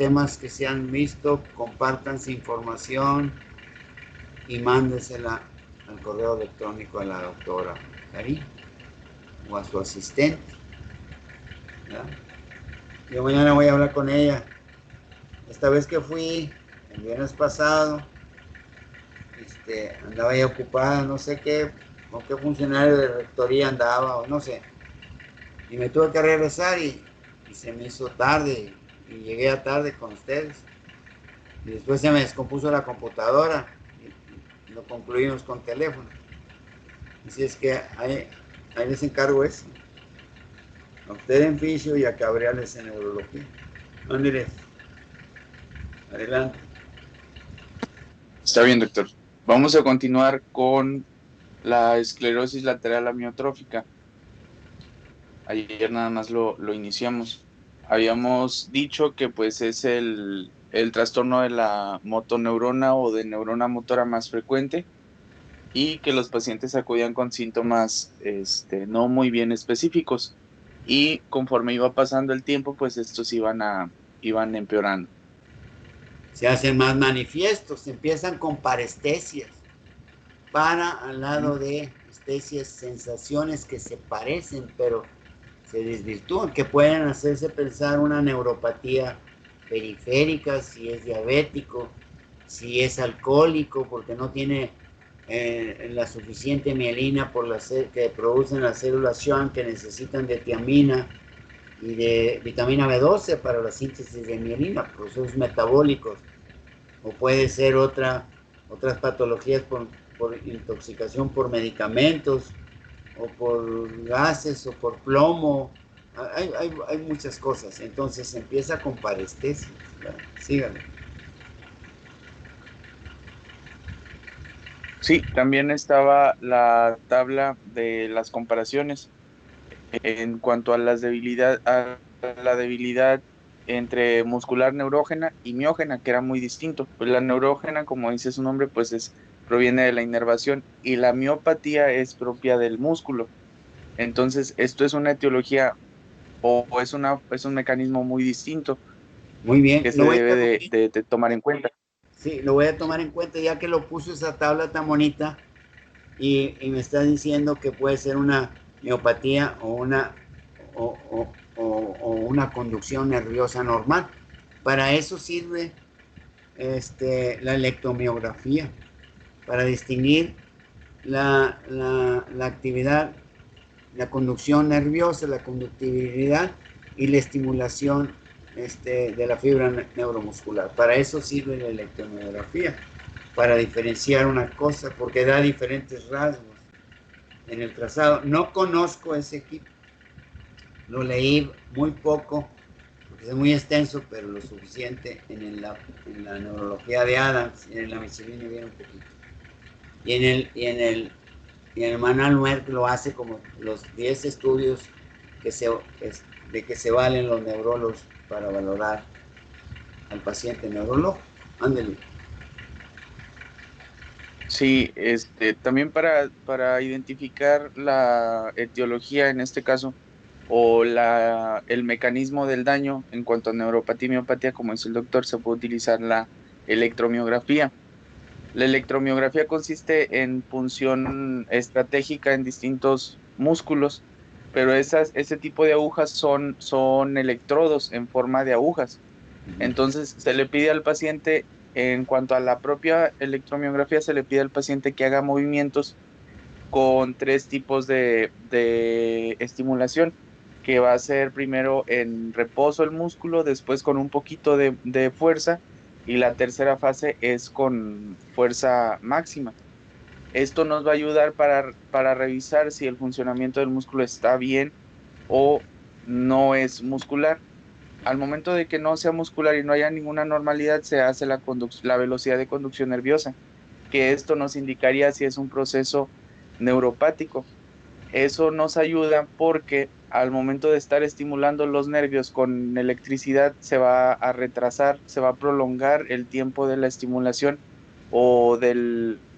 temas que se han visto, compártanse información y mándesela al correo electrónico a la doctora Cari o a su asistente, ¿verdad? Yo mañana voy a hablar con ella. Esta vez que fui, el viernes pasado, andaba ella ocupada, no sé qué, con qué funcionario de rectoría andaba, o no sé. Y me tuve que regresar y se me hizo tarde, y llegué a tarde con ustedes. Y después se me descompuso la computadora y lo concluimos con teléfono. Así es que ahí les encargo eso. A usted en fisio y a Cabrales en neurología. Ándale, adelante. Está bien, doctor. Vamos a continuar con la esclerosis lateral amiotrófica. Ayer nada más lo iniciamos. Habíamos dicho que pues es el trastorno de la motoneurona o de neurona motora más frecuente y que los pacientes acudían con síntomas no muy bien específicos. Y conforme iba pasando el tiempo, pues estos iban empeorando. Se hacen más manifiestos, se empiezan con parestesias, para al Ujú. lado de estesias, sensaciones que se parecen, pero se desvirtúan, que pueden hacerse pensar una neuropatía periférica, si es diabético, si es alcohólico, porque no tiene la suficiente mielina por que producen las células Schwann que necesitan de tiamina y de vitamina B12 para la síntesis de mielina, procesos metabólicos, o puede ser otras patologías por intoxicación por medicamentos, o por gases, o por plomo. Hay muchas cosas. Entonces empieza con parestesia. Síganme. Sí, también estaba la tabla de las comparaciones en cuanto a la debilidad entre muscular neurógena y miógena, que era muy distinto. Pues la neurógena, como dice su nombre, pues proviene de la inervación y la miopatía es propia del músculo. Entonces, esto es una etiología o es un mecanismo muy distinto Muy bien, que se lo voy debe a, de tomar en cuenta. sí, lo voy a tomar en cuenta ya que lo puso esa tabla tan bonita y me está diciendo que puede ser una miopatía o una conducción nerviosa normal. Para eso sirve la electromiografía, para distinguir la actividad, la conducción nerviosa, la conductibilidad y la estimulación de la fibra neuromuscular. Para eso sirve la electromiografía, para diferenciar una cosa, porque da diferentes rasgos en el trazado. No conozco ese equipo, lo leí muy poco, porque es muy extenso, pero lo suficiente en la neurología de Adams, y en la Michelin viene un poquito. Y en el manual Merck lo hace como los 10 estudios que se, de que se valen los neurólogos para valorar al paciente neurólogo. Ándale. Sí, también para identificar la etiología en este caso o el mecanismo del daño en cuanto a neuropatía y miopatía, como dice el doctor, se puede utilizar la electromiografía. La electromiografía consiste en punción estratégica en distintos músculos, pero ese tipo de agujas son electrodos en forma de agujas. Entonces, se le pide al paciente, en cuanto a la propia electromiografía, se le pide al paciente que haga movimientos con tres tipos de estimulación, que va a ser primero en reposo el músculo, después con un poquito de fuerza, y la tercera fase es con fuerza máxima. Esto nos va a ayudar para revisar si el funcionamiento del músculo está bien o no es muscular. Al momento de que no sea muscular y no haya ninguna normalidad, se hace la velocidad de conducción nerviosa, que esto nos indicaría si es un proceso neuropático. Eso nos ayuda porque al momento de estar estimulando los nervios con electricidad se va a retrasar, se va a prolongar el tiempo de la estimulación o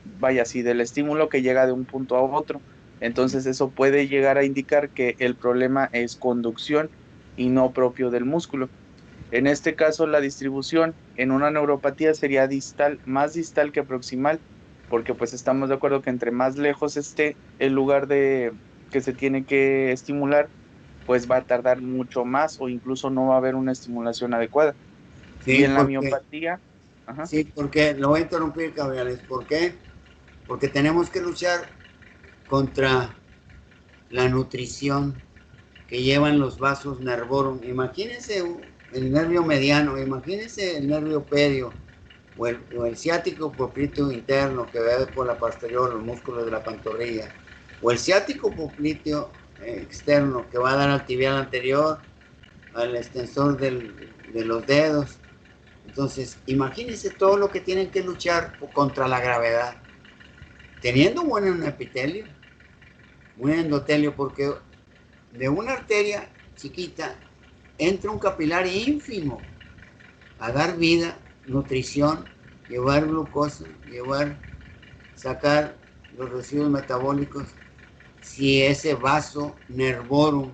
vaya, sí, del estímulo que llega de un punto a otro. Entonces eso puede llegar a indicar que el problema es conducción y no propio del músculo. En este caso, la distribución en una neuropatía sería distal, más distal que proximal, porque pues estamos de acuerdo que entre más lejos esté el lugar de que se tiene que estimular, pues va a tardar mucho más o incluso no va a haber una estimulación adecuada. Y Sí, en la porque, miopatía, ajá, sí, porque, lo voy a interrumpir, Cabrales, ¿por qué? Porque tenemos que luchar contra la nutrición que llevan los vasos nervorum. Imagínense el nervio mediano, imagínense el nervio pedio o el ciático popliteo interno que va por la posterior, los músculos de la pantorrilla, o el ciático popliteo externo que va a dar al tibial anterior, al extensor de los dedos. Entonces, imagínense todo lo que tienen que luchar contra la gravedad, teniendo un buen epitelio, buen endotelio, porque de una arteria chiquita entra un capilar ínfimo a dar vida, nutrición, llevar glucosa, sacar los residuos metabólicos. Si ese vaso nervorum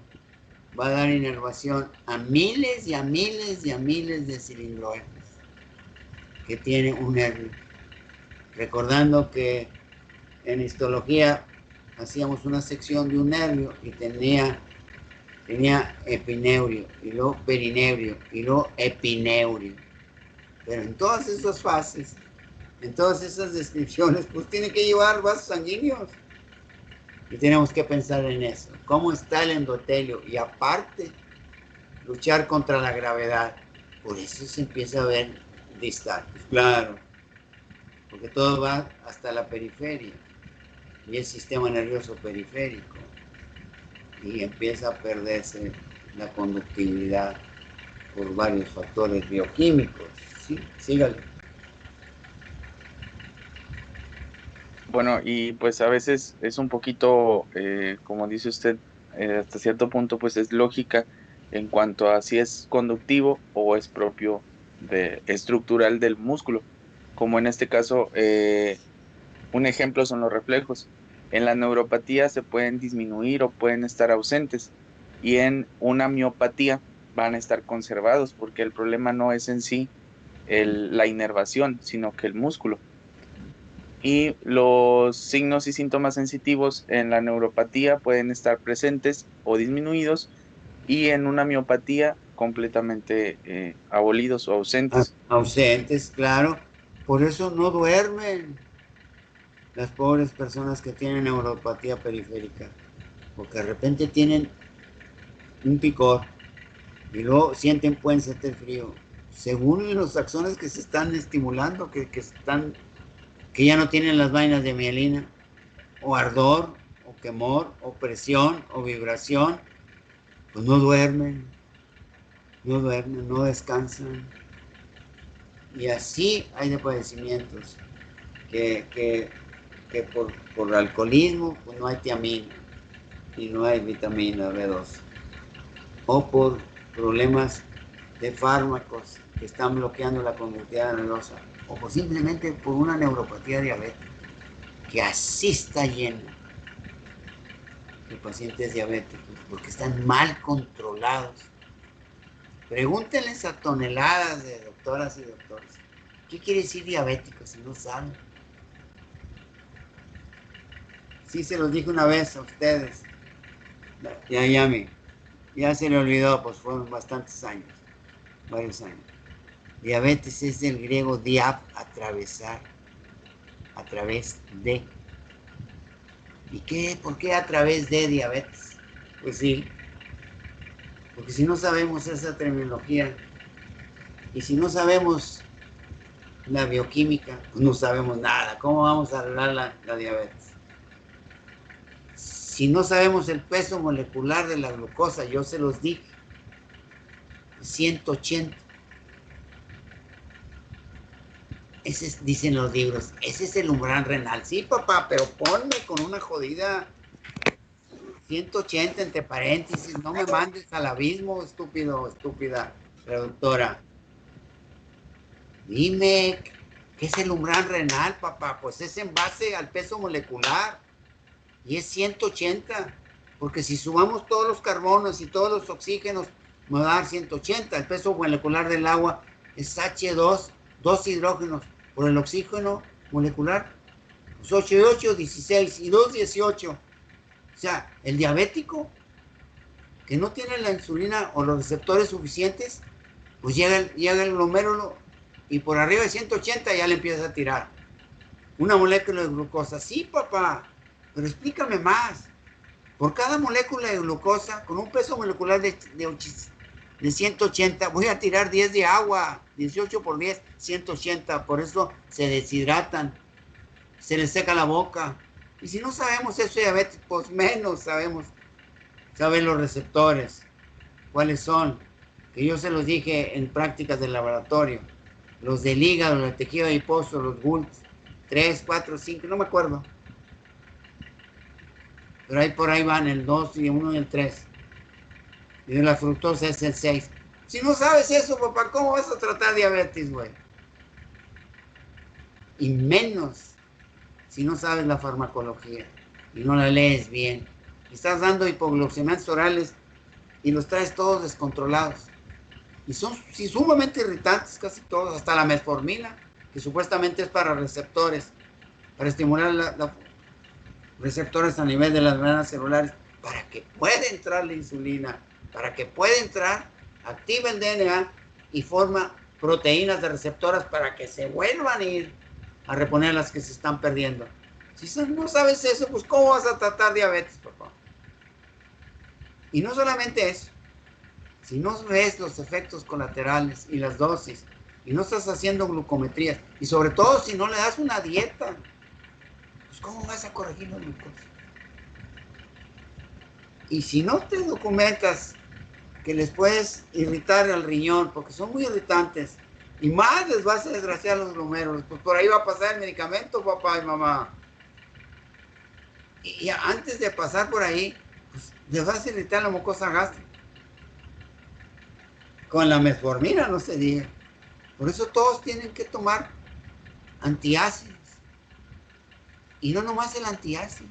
va a dar inervación a miles y a miles y a miles de cilindroides que tiene un nervio. Recordando que en histología hacíamos una sección de un nervio y tenía epineurio, y luego perineurio, y luego epineurio. Pero en todas esas fases, en todas esas descripciones, pues tiene que llevar vasos sanguíneos. Y tenemos que pensar en eso. ¿Cómo está el endotelio? Y aparte, luchar contra la gravedad. Por eso se empieza a ver distal. Pues claro, porque todo va hasta la periferia. Y el sistema nervioso periférico. Y empieza a perderse la conductividad por varios factores bioquímicos. Sí, sígale. bueno, y pues a veces es un poquito, como dice usted, hasta cierto punto, pues es lógica en cuanto a si es conductivo o es propio de estructural del músculo. Como en este caso, un ejemplo son los reflejos. En la neuropatía se pueden disminuir o pueden estar ausentes, y en una miopatía van a estar conservados, porque el problema no es en sí la inervación, sino que el músculo. Y los signos y síntomas sensitivos en la neuropatía pueden estar presentes o disminuidos, y en una miopatía completamente abolidos o ausentes. Ausentes, claro. Por eso no duermen las pobres personas que tienen neuropatía periférica. Porque de repente tienen un picor y luego pueden sentir frío. Según los axones que se están estimulando, que ya no tienen las vainas de mielina, o ardor, o quemor, o presión, o vibración, pues no duermen, no descansan. Y así hay de padecimientos que por alcoholismo pues no hay tiamina y no hay vitamina B12. O por problemas de fármacos que están bloqueando la conductividad nerviosa. O por simplemente por una neuropatía diabética, que así está lleno de pacientes diabéticos, porque están mal controlados. Pregúntenles a toneladas de doctoras y doctores, ¿qué quiere decir diabético si no saben? Sí se los dije una vez a ustedes, ya se le olvidó, pues fueron bastantes años, varios años. Diabetes es del griego diab, atravesar, a través de. ¿Y qué? ¿Por qué a través de diabetes? Pues sí, porque si no sabemos esa terminología y si no sabemos la bioquímica, pues no sabemos nada. ¿Cómo vamos a arreglar la diabetes? Si no sabemos el peso molecular de la glucosa, yo se los dije, 180. Ese es, dicen los libros, ese es el umbral renal. Sí, papá, pero ponme con una jodida 180 entre paréntesis. No me mandes al abismo, estúpido, estúpida traductora. Dime, ¿qué es el umbral renal, papá? Pues es en base al peso molecular. Y es 180. Porque si sumamos todos los carbonos y todos los oxígenos, me va a dar 180. El peso molecular del agua es H2, dos hidrógenos por el oxígeno molecular. Pues 8 y 8, 16 y 2, 18. O sea, el diabético que no tiene la insulina o los receptores suficientes, pues llega el glomérulo y por arriba de 180 ya le empieza a tirar una molécula de glucosa. Sí, papá, pero explícame más. Por cada molécula de glucosa, con un peso molecular de 180, voy a tirar 10 de agua. 18 por 10, 180. Por eso se deshidratan, se les seca la boca. Y si no sabemos eso de diabetes, pues menos sabemos. Saben los receptores, cuáles son, que yo se los dije en prácticas del laboratorio. Los del hígado, los del tejido adiposo, los GULTs, 3, 4, 5, no me acuerdo. Pero ahí por ahí van el 2 y el 1 y el 3. Y de la fructosa es el 6. Si no sabes eso, papá, ¿cómo vas a tratar diabetes, güey? Y menos si no sabes la farmacología y no la lees bien. Y estás dando hipoglucemiantes orales y los traes todos descontrolados. Y son sumamente irritantes casi todos, hasta la metformina, que supuestamente es para receptores, para estimular los receptores a nivel de las membranas celulares, para que pueda entrar la insulina, para que pueda entrar, activa el DNA y forma proteínas de receptoras para que se vuelvan a ir a reponer las que se están perdiendo. Si no sabes eso, pues ¿cómo vas a tratar diabetes, papá? Y no solamente eso, si no ves los efectos colaterales y las dosis, y no estás haciendo glucometrías, y sobre todo si no le das una dieta, pues ¿cómo vas a corregir la glucosa? Y si no te documentas que les puedes irritar al riñón, porque son muy irritantes, y más les vas a desgraciar los glomérulos, pues por ahí va a pasar el medicamento, papá y mamá. Y antes de pasar por ahí, pues les vas a irritar la mucosa gástrica. Con la metformina no se diga. Por eso todos tienen que tomar antiácidos. Y no nomás el antiácido.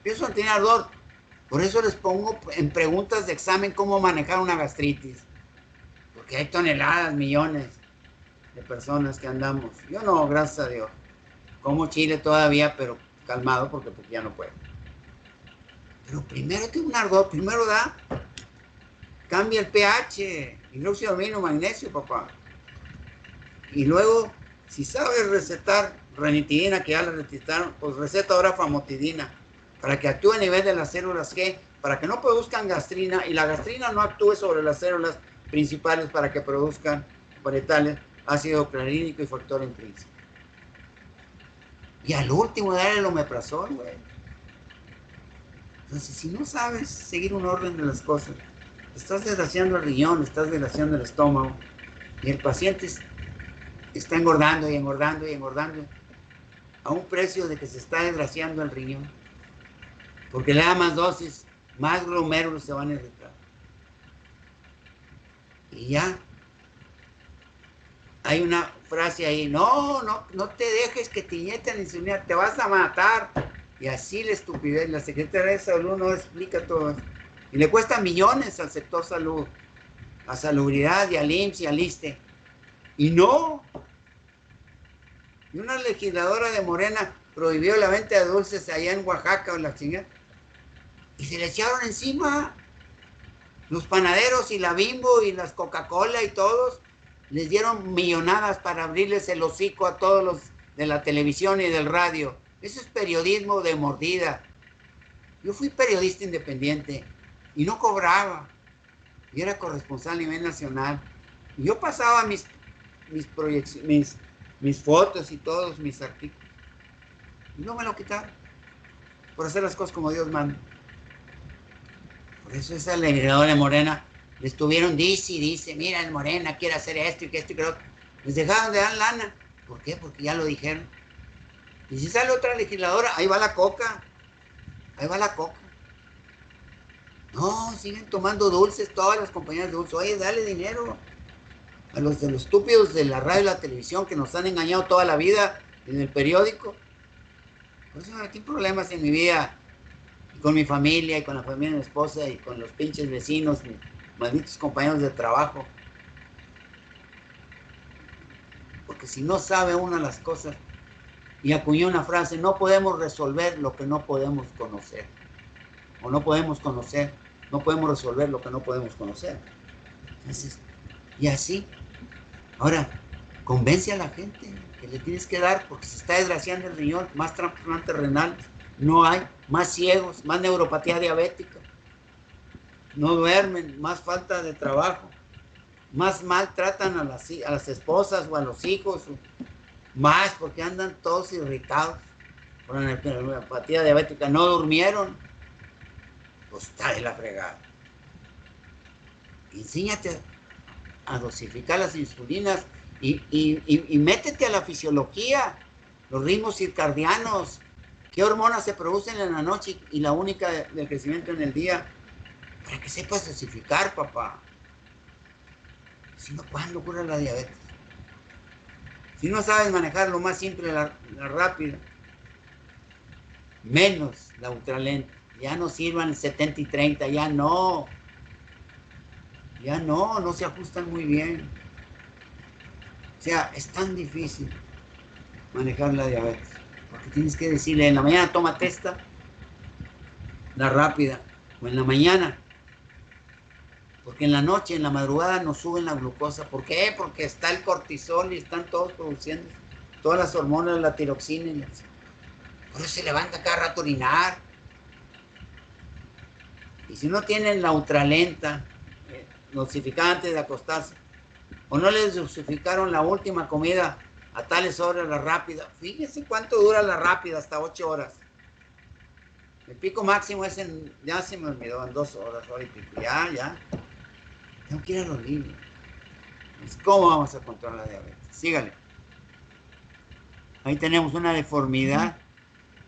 Pienso antiardor. Por eso les pongo en preguntas de examen cómo manejar una gastritis. Porque hay toneladas, millones de personas que andamos. Yo no, gracias a Dios. Como chile todavía, pero calmado porque ya no puedo. Pero primero tiene un ardor. Primero cambia el pH. Hidróxido de aluminio, magnesio, papá. Y luego, si sabes recetar ranitidina, que ya la recetaron, pues receta ahora famotidina, para que actúe a nivel de las células G, para que no produzcan gastrina, y la gastrina no actúe sobre las células principales para que produzcan paretales, ácido clorhídrico y factor intrínseco. Y al último, darle el omeprazol, güey. Entonces, si no sabes seguir un orden de las cosas, estás desgraciando el riñón, estás desgraciando el estómago, y el paciente está engordando y engordando y engordando a un precio de que se está desgraciando el riñón. Porque le da más dosis, más glomérulos se van a irritar. Y ya. Hay una frase ahí, no te dejes que te inyecten insulina, te vas a matar. Y así la estupidez, la Secretaría de Salud no explica todo eso. Y le cuesta millones al sector salud, a Salubridad y al IMSS y al ISSSTE. Y no. Y una legisladora de Morena prohibió la venta de dulces allá en Oaxaca o la chingada. Y se le echaron encima. Los panaderos y la Bimbo y las Coca-Cola y todos les dieron millonadas para abrirles el hocico a todos los de la televisión y del radio. Eso es periodismo de mordida. Yo fui periodista independiente y no cobraba. Yo era corresponsal a nivel nacional. Y yo pasaba mis fotos y todos mis artículos. Y no me lo quitaron. Por hacer las cosas como Dios manda. Por eso esa legisladora de Morena le estuvieron dice, mira, el Morena quiere hacer esto y que esto y que lo otro. Les dejaron de dar lana. ¿Por qué? Porque ya lo dijeron. Y si sale otra legisladora, ahí va la coca. Ahí va la coca. No, siguen tomando dulces, todas las compañías de dulces. Oye, dale dinero a los de los estúpidos de la radio y la televisión que nos han engañado toda la vida en el periódico. Por eso me metí en problemas en mi vida, y con mi familia, y con la familia de mi esposa, y con los pinches vecinos, malditos compañeros de trabajo. Porque si no sabe una las cosas, y acuñó una frase, no podemos resolver lo que no podemos conocer. O no podemos conocer, no podemos resolver lo que no podemos conocer. Entonces, y así. Ahora, convence a la gente que le tienes que dar, porque se está desgraciando el riñón, más trasplantes renales, no hay, más ciegos, más neuropatía diabética, no duermen, más falta de trabajo, más maltratan a las esposas o a los hijos, más porque andan todos irritados por la neuropatía diabética, no durmieron, pues está de la fregada. Enséñate a dosificar las insulinas y métete a la fisiología, los ritmos circadianos, qué hormonas se producen en la noche y la única del crecimiento en el día, para que sepas dosificar, papá. Si no, ¿cuándo cura la diabetes? Si no sabes manejar lo más simple, la rápida, menos la ultralenta, ya no sirvan el 70 y 30, ya no se ajustan muy bien. O sea, es tan difícil manejar la diabetes, porque tienes que decirle, en la mañana toma testa, la rápida, o en la mañana, porque en la noche, en la madrugada nos suben la glucosa. ¿Por qué? Porque está el cortisol y están todos produciendo todas las hormonas, la tiroxina, por eso se levanta cada rato a orinar. Y si no tienen la ultralenta dosificada antes de acostarse, o no les dosificaron la última comida a tales horas, la rápida, fíjense cuánto dura la rápida, hasta 8 horas. El pico máximo es ya se me olvidó, en 2 horas, hora y pico. Ya. Tengo que ir a los libros. ¿Cómo vamos a controlar la diabetes? Sígale. Ahí tenemos una deformidad,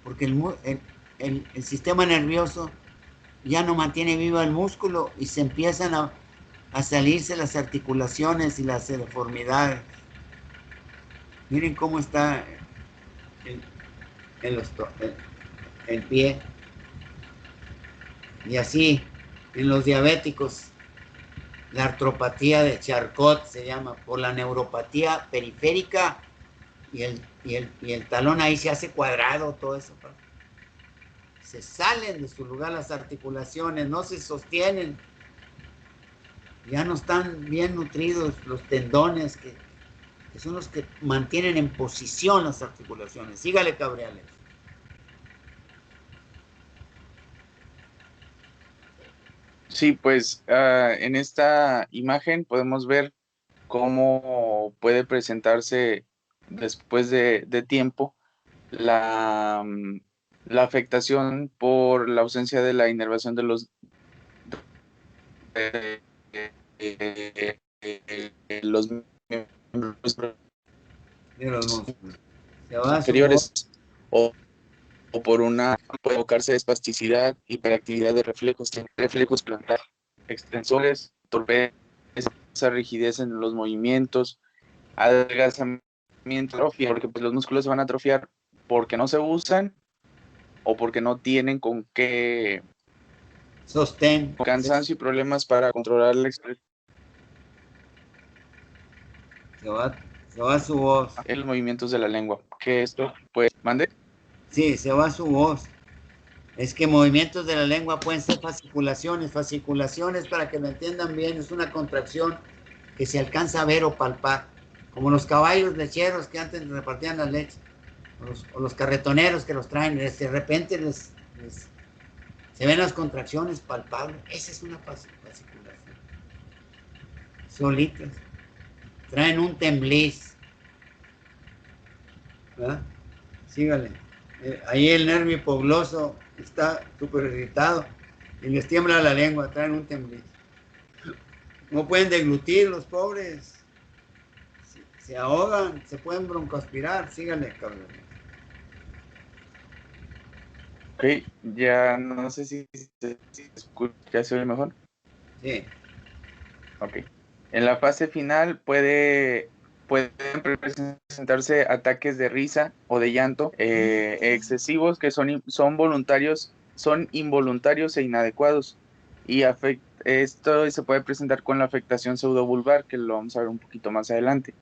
porque el sistema nervioso ya no mantiene vivo el músculo y se empiezan a salirse las articulaciones y las deformidades. Miren cómo está el pie. Y así, en los diabéticos, la artropatía de Charcot se llama, por la neuropatía periférica y el talón ahí se hace cuadrado, todo eso. Se salen de su lugar las articulaciones, no se sostienen, ya no están bien nutridos los tendones que son los que mantienen en posición las articulaciones. Sígale, Cabriales. Sí, pues en esta imagen podemos ver cómo puede presentarse después de tiempo la afectación por la ausencia de la inervación de los miembros De los músculos. Se va a su inferiores o por puede provocarse espasticidad, hiperactividad de reflejos plantar, extensores, torpeza, rigidez en los movimientos, adelgazamiento, atrofia, porque pues, los músculos se van a atrofiar porque no se usan o porque no tienen con qué sostén, cansancio y problemas para controlar la expresión. Se va su voz. En los movimientos de la lengua. Que esto, pues, mande. Sí, se va su voz. Es que movimientos de la lengua pueden ser fasciculaciones. Fasciculaciones, para que lo entiendan bien, es una contracción que se alcanza a ver o palpar. Como los caballos lecheros que antes repartían la leche. O los carretoneros que los traen. De repente se ven las contracciones palpables. Esa es una fasciculación. Solitas. Traen un tembliz. ¿Verdad? Sígale. Ahí el nervio hipogloso está súper irritado y les tiembla la lengua, traen un temblor. No pueden deglutir los pobres. Se ahogan, se pueden broncoaspirar. Síganle, cabrón. Ok, ya no sé si se escucha, ¿se oye mejor? Sí. Ok. En la fase final pueden presentarse ataques de risa o de llanto excesivos que son voluntarios, son involuntarios e inadecuados y Esto se puede presentar con la afectación pseudovulvar, que lo vamos a ver un poquito más adelante.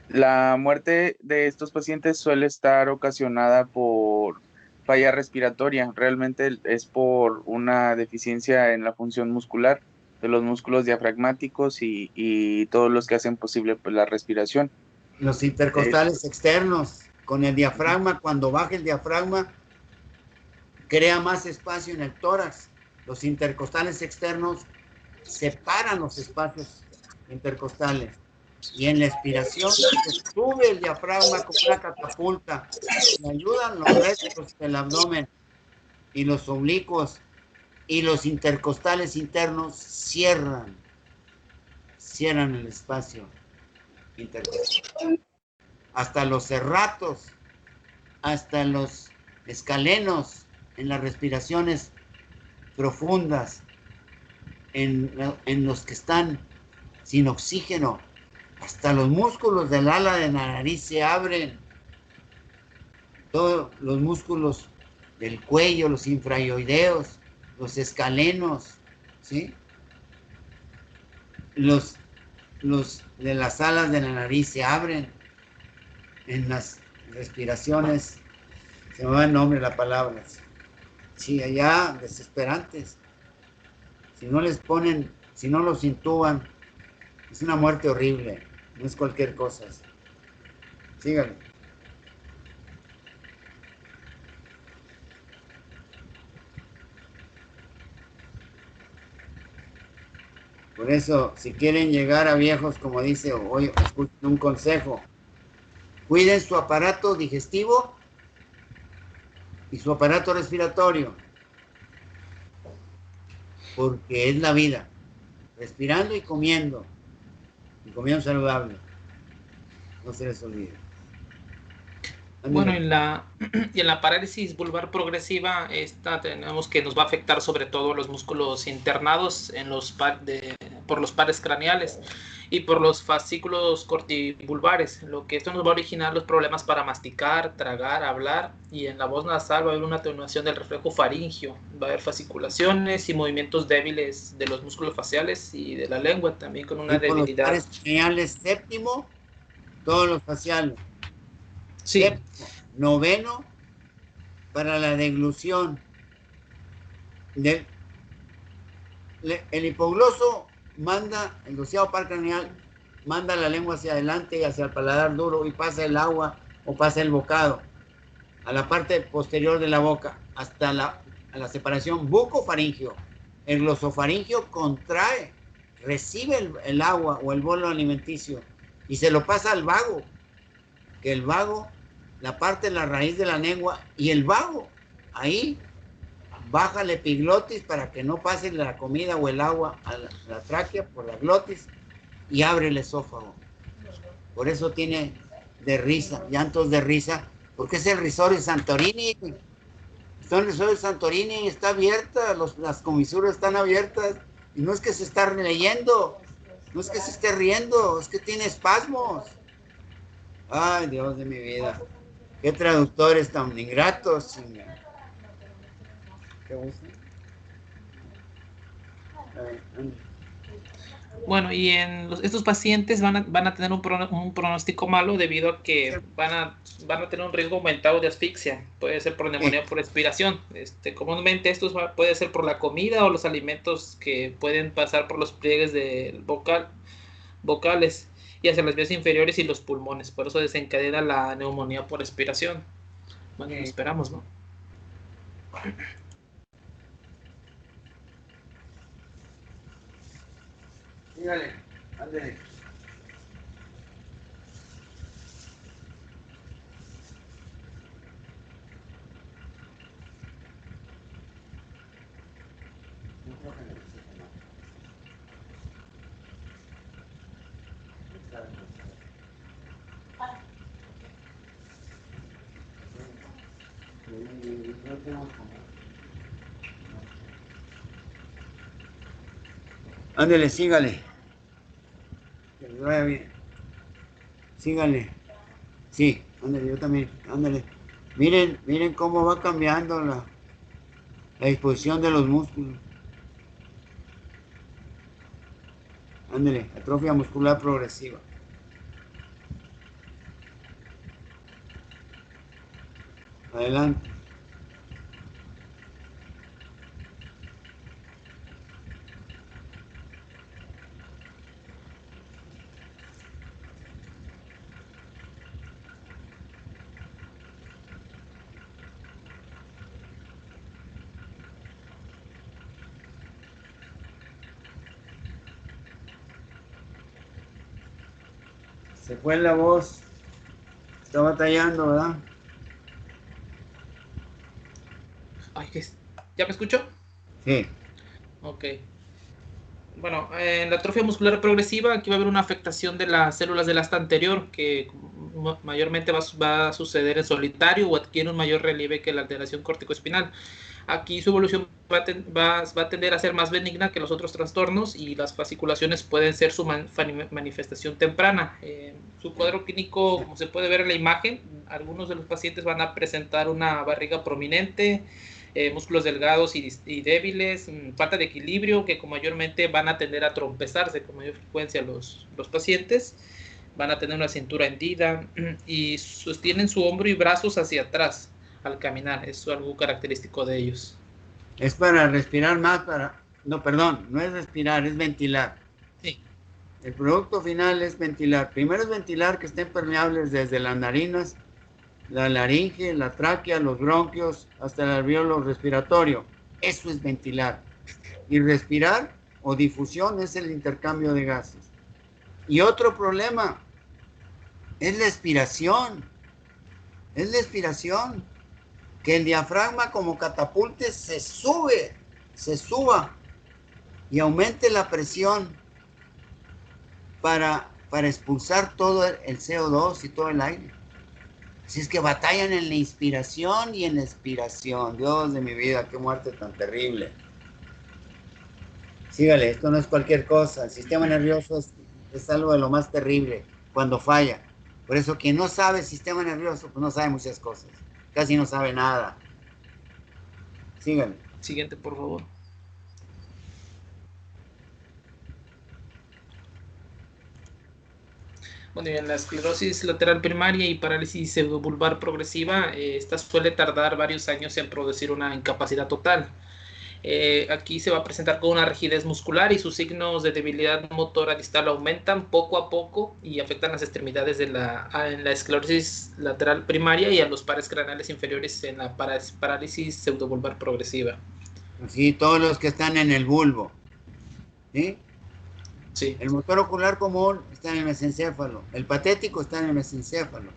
La muerte de estos pacientes suele estar ocasionada por falla respiratoria. Realmente es por una deficiencia en la función muscular de los músculos diafragmáticos y todos los que hacen posible, pues, la respiración. Los intercostales externos, con el diafragma, cuando baja el diafragma, crea más espacio en el tórax. Los intercostales externos separan los espacios intercostales. Y en la expiración se sube el diafragma como una catapulta. Le ayudan los restos del abdomen y los oblicuos, y los intercostales internos cierran el espacio intercostal. Hasta los serratos, hasta los escalenos en las respiraciones profundas, en los que están sin oxígeno, hasta los músculos del ala de la nariz se abren, todos los músculos del cuello, los infraoideos, los escalenos, ¿sí? Los de las alas de la nariz se abren en las respiraciones, se me va el nombre, la palabra, sí, allá desesperantes. Si no les ponen, si no los intuban, es una muerte horrible, no es cualquier cosa. Síganme. Por eso, si quieren llegar a viejos, como dice, hoy escuchen un consejo, cuiden su aparato digestivo y su aparato respiratorio, porque es la vida, respirando y comiendo saludable, no se les olvide. Bueno, y en la parálisis vulvar progresiva, esta tenemos que nos va a afectar sobre todo los músculos internados por los pares craneales y por los fascículos cortivulvares, lo que esto nos va a originar los problemas para masticar, tragar, hablar, y en la voz nasal va a haber una atenuación del reflejo faríngeo, va a haber fasciculaciones y movimientos débiles de los músculos faciales y de la lengua, también con una debilidad. Los pares craneales séptimo, todos los faciales. Sí. Séptimo, noveno, para la deglución. El hipogloso manda, el doceavo par craneal, manda la lengua hacia adelante y hacia el paladar duro y pasa el agua o pasa el bocado a la parte posterior de la boca hasta a la separación bucofaringio. El glosofaringio contrae, recibe el agua o el bolo alimenticio y se lo pasa al vago, que el vago, la parte de la raíz de la lengua y el vago, ahí baja la epiglotis para que no pase la comida o el agua a la tráquea por la glotis y abre el esófago. Por eso tiene llantos de risa, porque es el risorio Santorini. Está el risorio Santorini, está abierta, las comisuras están abiertas, y no es que se está leyendo, no es que se esté riendo, es que tiene espasmos. Ay, Dios de mi vida, qué traductores tan ingratos. ¿Qué gusto? Bueno, y estos pacientes van a tener un pronóstico malo debido a que van a tener un riesgo aumentado de asfixia. Puede ser por neumonía por expiración. Comúnmente esto puede ser por la comida o los alimentos que pueden pasar por los pliegues vocales y hacia las vías inferiores y los pulmones. Por eso desencadena la neumonía por expiración. Bueno, esperamos, ¿no? Dígale, ándale. Ándale, sígale. Que les vaya bien. Sígale. Sí, ándale, yo también. Ándale. Miren cómo va cambiando la disposición de los músculos. Ándale, atrofia muscular progresiva. Adelante. Se fue la voz. Está batallando, ¿verdad? Ay, ¿ya me escucho? Sí. Ok. Bueno, en la atrofia muscular progresiva aquí va a haber una afectación de las células del asta anterior que mayormente va a suceder en solitario o adquiere un mayor relieve que la alteración córtico-espinal. Aquí su evolución va a tender a ser más benigna que los otros trastornos y las fasciculaciones pueden ser su manifestación temprana. Su cuadro clínico, como se puede ver en la imagen, algunos de los pacientes van a presentar una barriga prominente, músculos delgados y débiles, falta de equilibrio, que mayormente van a tender a trompezarse con mayor frecuencia los pacientes, van a tener una cintura hendida y sostienen su hombro y brazos hacia atrás al caminar, es algo característico de ellos. Es para respirar más, no, perdón, no es respirar, es ventilar. Sí. El producto final es ventilar. Primero es ventilar que estén permeables desde las narinas, la laringe, la tráquea, los bronquios, hasta el alveolo respiratorio. Eso es ventilar. Y respirar o difusión es el intercambio de gases. Y otro problema es la expiración. Es la expiración. Que el diafragma como catapulte se suba y aumente la presión para expulsar todo el CO2 y todo el aire. Así es que batallan en la inspiración y en la expiración. Dios de mi vida, qué muerte tan terrible. Sígale, esto no es cualquier cosa. El sistema nervioso es algo de lo más terrible cuando falla. Por eso quien no sabe el sistema nervioso, pues no sabe muchas cosas. Casi no sabe nada. Sígale. Siguiente, por favor. Bueno, y en la esclerosis lateral primaria y parálisis pseudobulbar progresiva, esta suele tardar varios años en producir una incapacidad total. Aquí se va a presentar con una rigidez muscular y sus signos de debilidad motora distal aumentan poco a poco y afectan las extremidades en la esclerosis lateral primaria y a los pares craneales inferiores en la parálisis pseudobulbar progresiva. Sí, todos los que están en el bulbo. ¿Sí? Sí. El motor ocular común está en el mesencéfalo. El patético está en el mesencéfalo,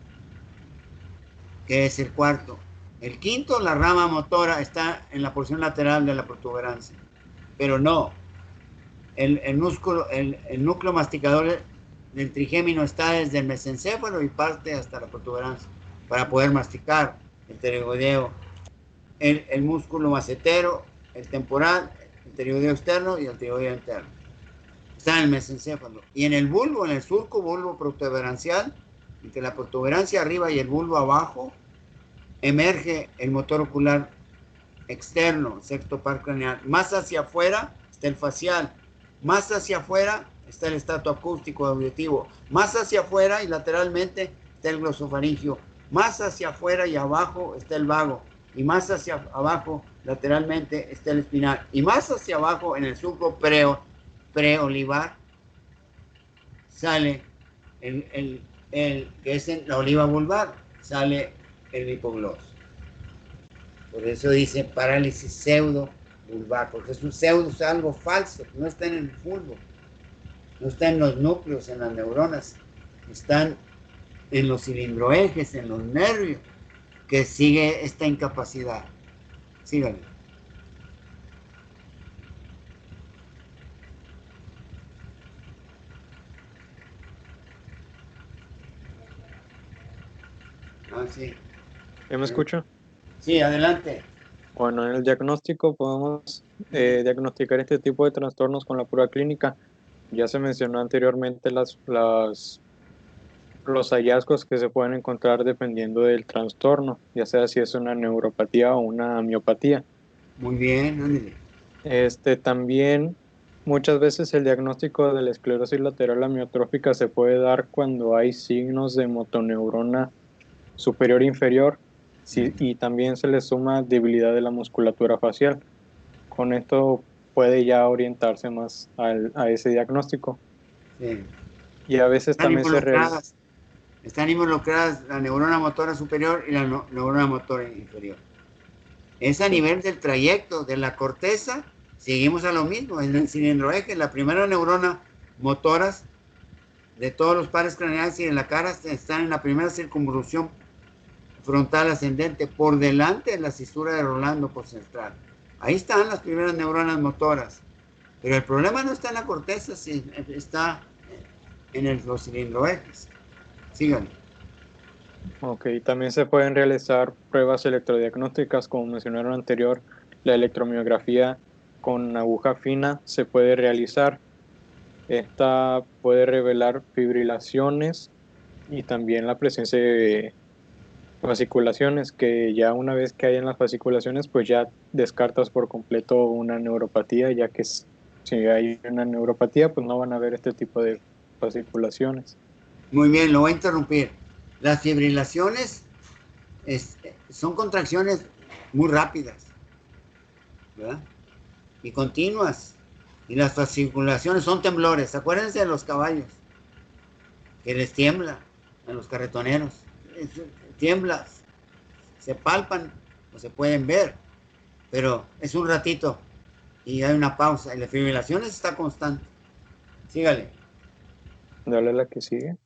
que es el cuarto. El quinto, la rama motora, está en la porción lateral de la protuberancia. Pero no. El núcleo masticador del trigémino está desde el mesencéfalo y parte hasta la protuberancia para poder masticar el pterigoideo. El músculo macetero, el temporal, el pterigoideo externo y el pterigoideo interno. Está en el mesencéfalo. Y en el bulbo, en el surco bulbo protuberancial, entre la protuberancia arriba y el bulbo abajo, emerge el motor ocular externo, sexto par craneal. Más hacia afuera está el facial. Más hacia afuera está el estrato acústico auditivo. Más hacia afuera y lateralmente está el glosofaringio. Más hacia afuera y abajo está el vago. Y más hacia abajo lateralmente está el espinal. Y más hacia abajo en el surco preolivar sale el que es en la oliva vulvar, sale el hipoglós. Por eso dice parálisis pseudo vulvar, porque es un pseudo, es algo falso, no está en el bulbo, no está en los núcleos, en las neuronas, están en los cilindroejes, en los nervios, que sigue esta incapacidad. Síganme. Sí. ¿Ya me escucho? Sí, adelante. Bueno, en el diagnóstico podemos diagnosticar este tipo de trastornos con la prueba clínica. Ya se mencionó anteriormente los hallazgos que se pueden encontrar dependiendo del trastorno, ya sea si es una neuropatía o una miopatía. Muy bien, ándale. También Muchas veces el diagnóstico de la esclerosis lateral amiotrófica se puede dar cuando hay signos de motoneurona superior e inferior, y también se le suma debilidad de la musculatura facial. Con esto puede ya orientarse más a ese diagnóstico. Sí. Y a veces también están involucradas la neurona motora superior y la neurona motora inferior. Es a nivel del trayecto de la corteza. Seguimos a lo mismo, en el cilindro eje, la primera neurona motoras de todos los pares craneales y en la cara están en la primera circunvolución frontal ascendente, por delante de la cisura de Rolando postcentral. Ahí están las primeras neuronas motoras. Pero el problema no está en la corteza, está en los cilindroejes. Síganme. Ok, también se pueden realizar pruebas electrodiagnósticas, como mencionaron anterior, la electromiografía con aguja fina se puede realizar. Esta puede revelar fibrilaciones y también la presencia de fasciculaciones, que ya una vez que hay en las fasciculaciones, pues ya descartas por completo una neuropatía, ya que si hay una neuropatía, pues no van a haber este tipo de fasciculaciones. Muy bien, lo voy a interrumpir. Las fibrilaciones son contracciones muy rápidas, ¿verdad? Y continuas. Y las fasciculaciones son temblores. Acuérdense de los caballos, que les tiembla a los carretoneros. Tiembla, se palpan o se pueden ver, pero es un ratito y hay una pausa. Y la fibrilación está constante. Sígale. Dale la que sigue.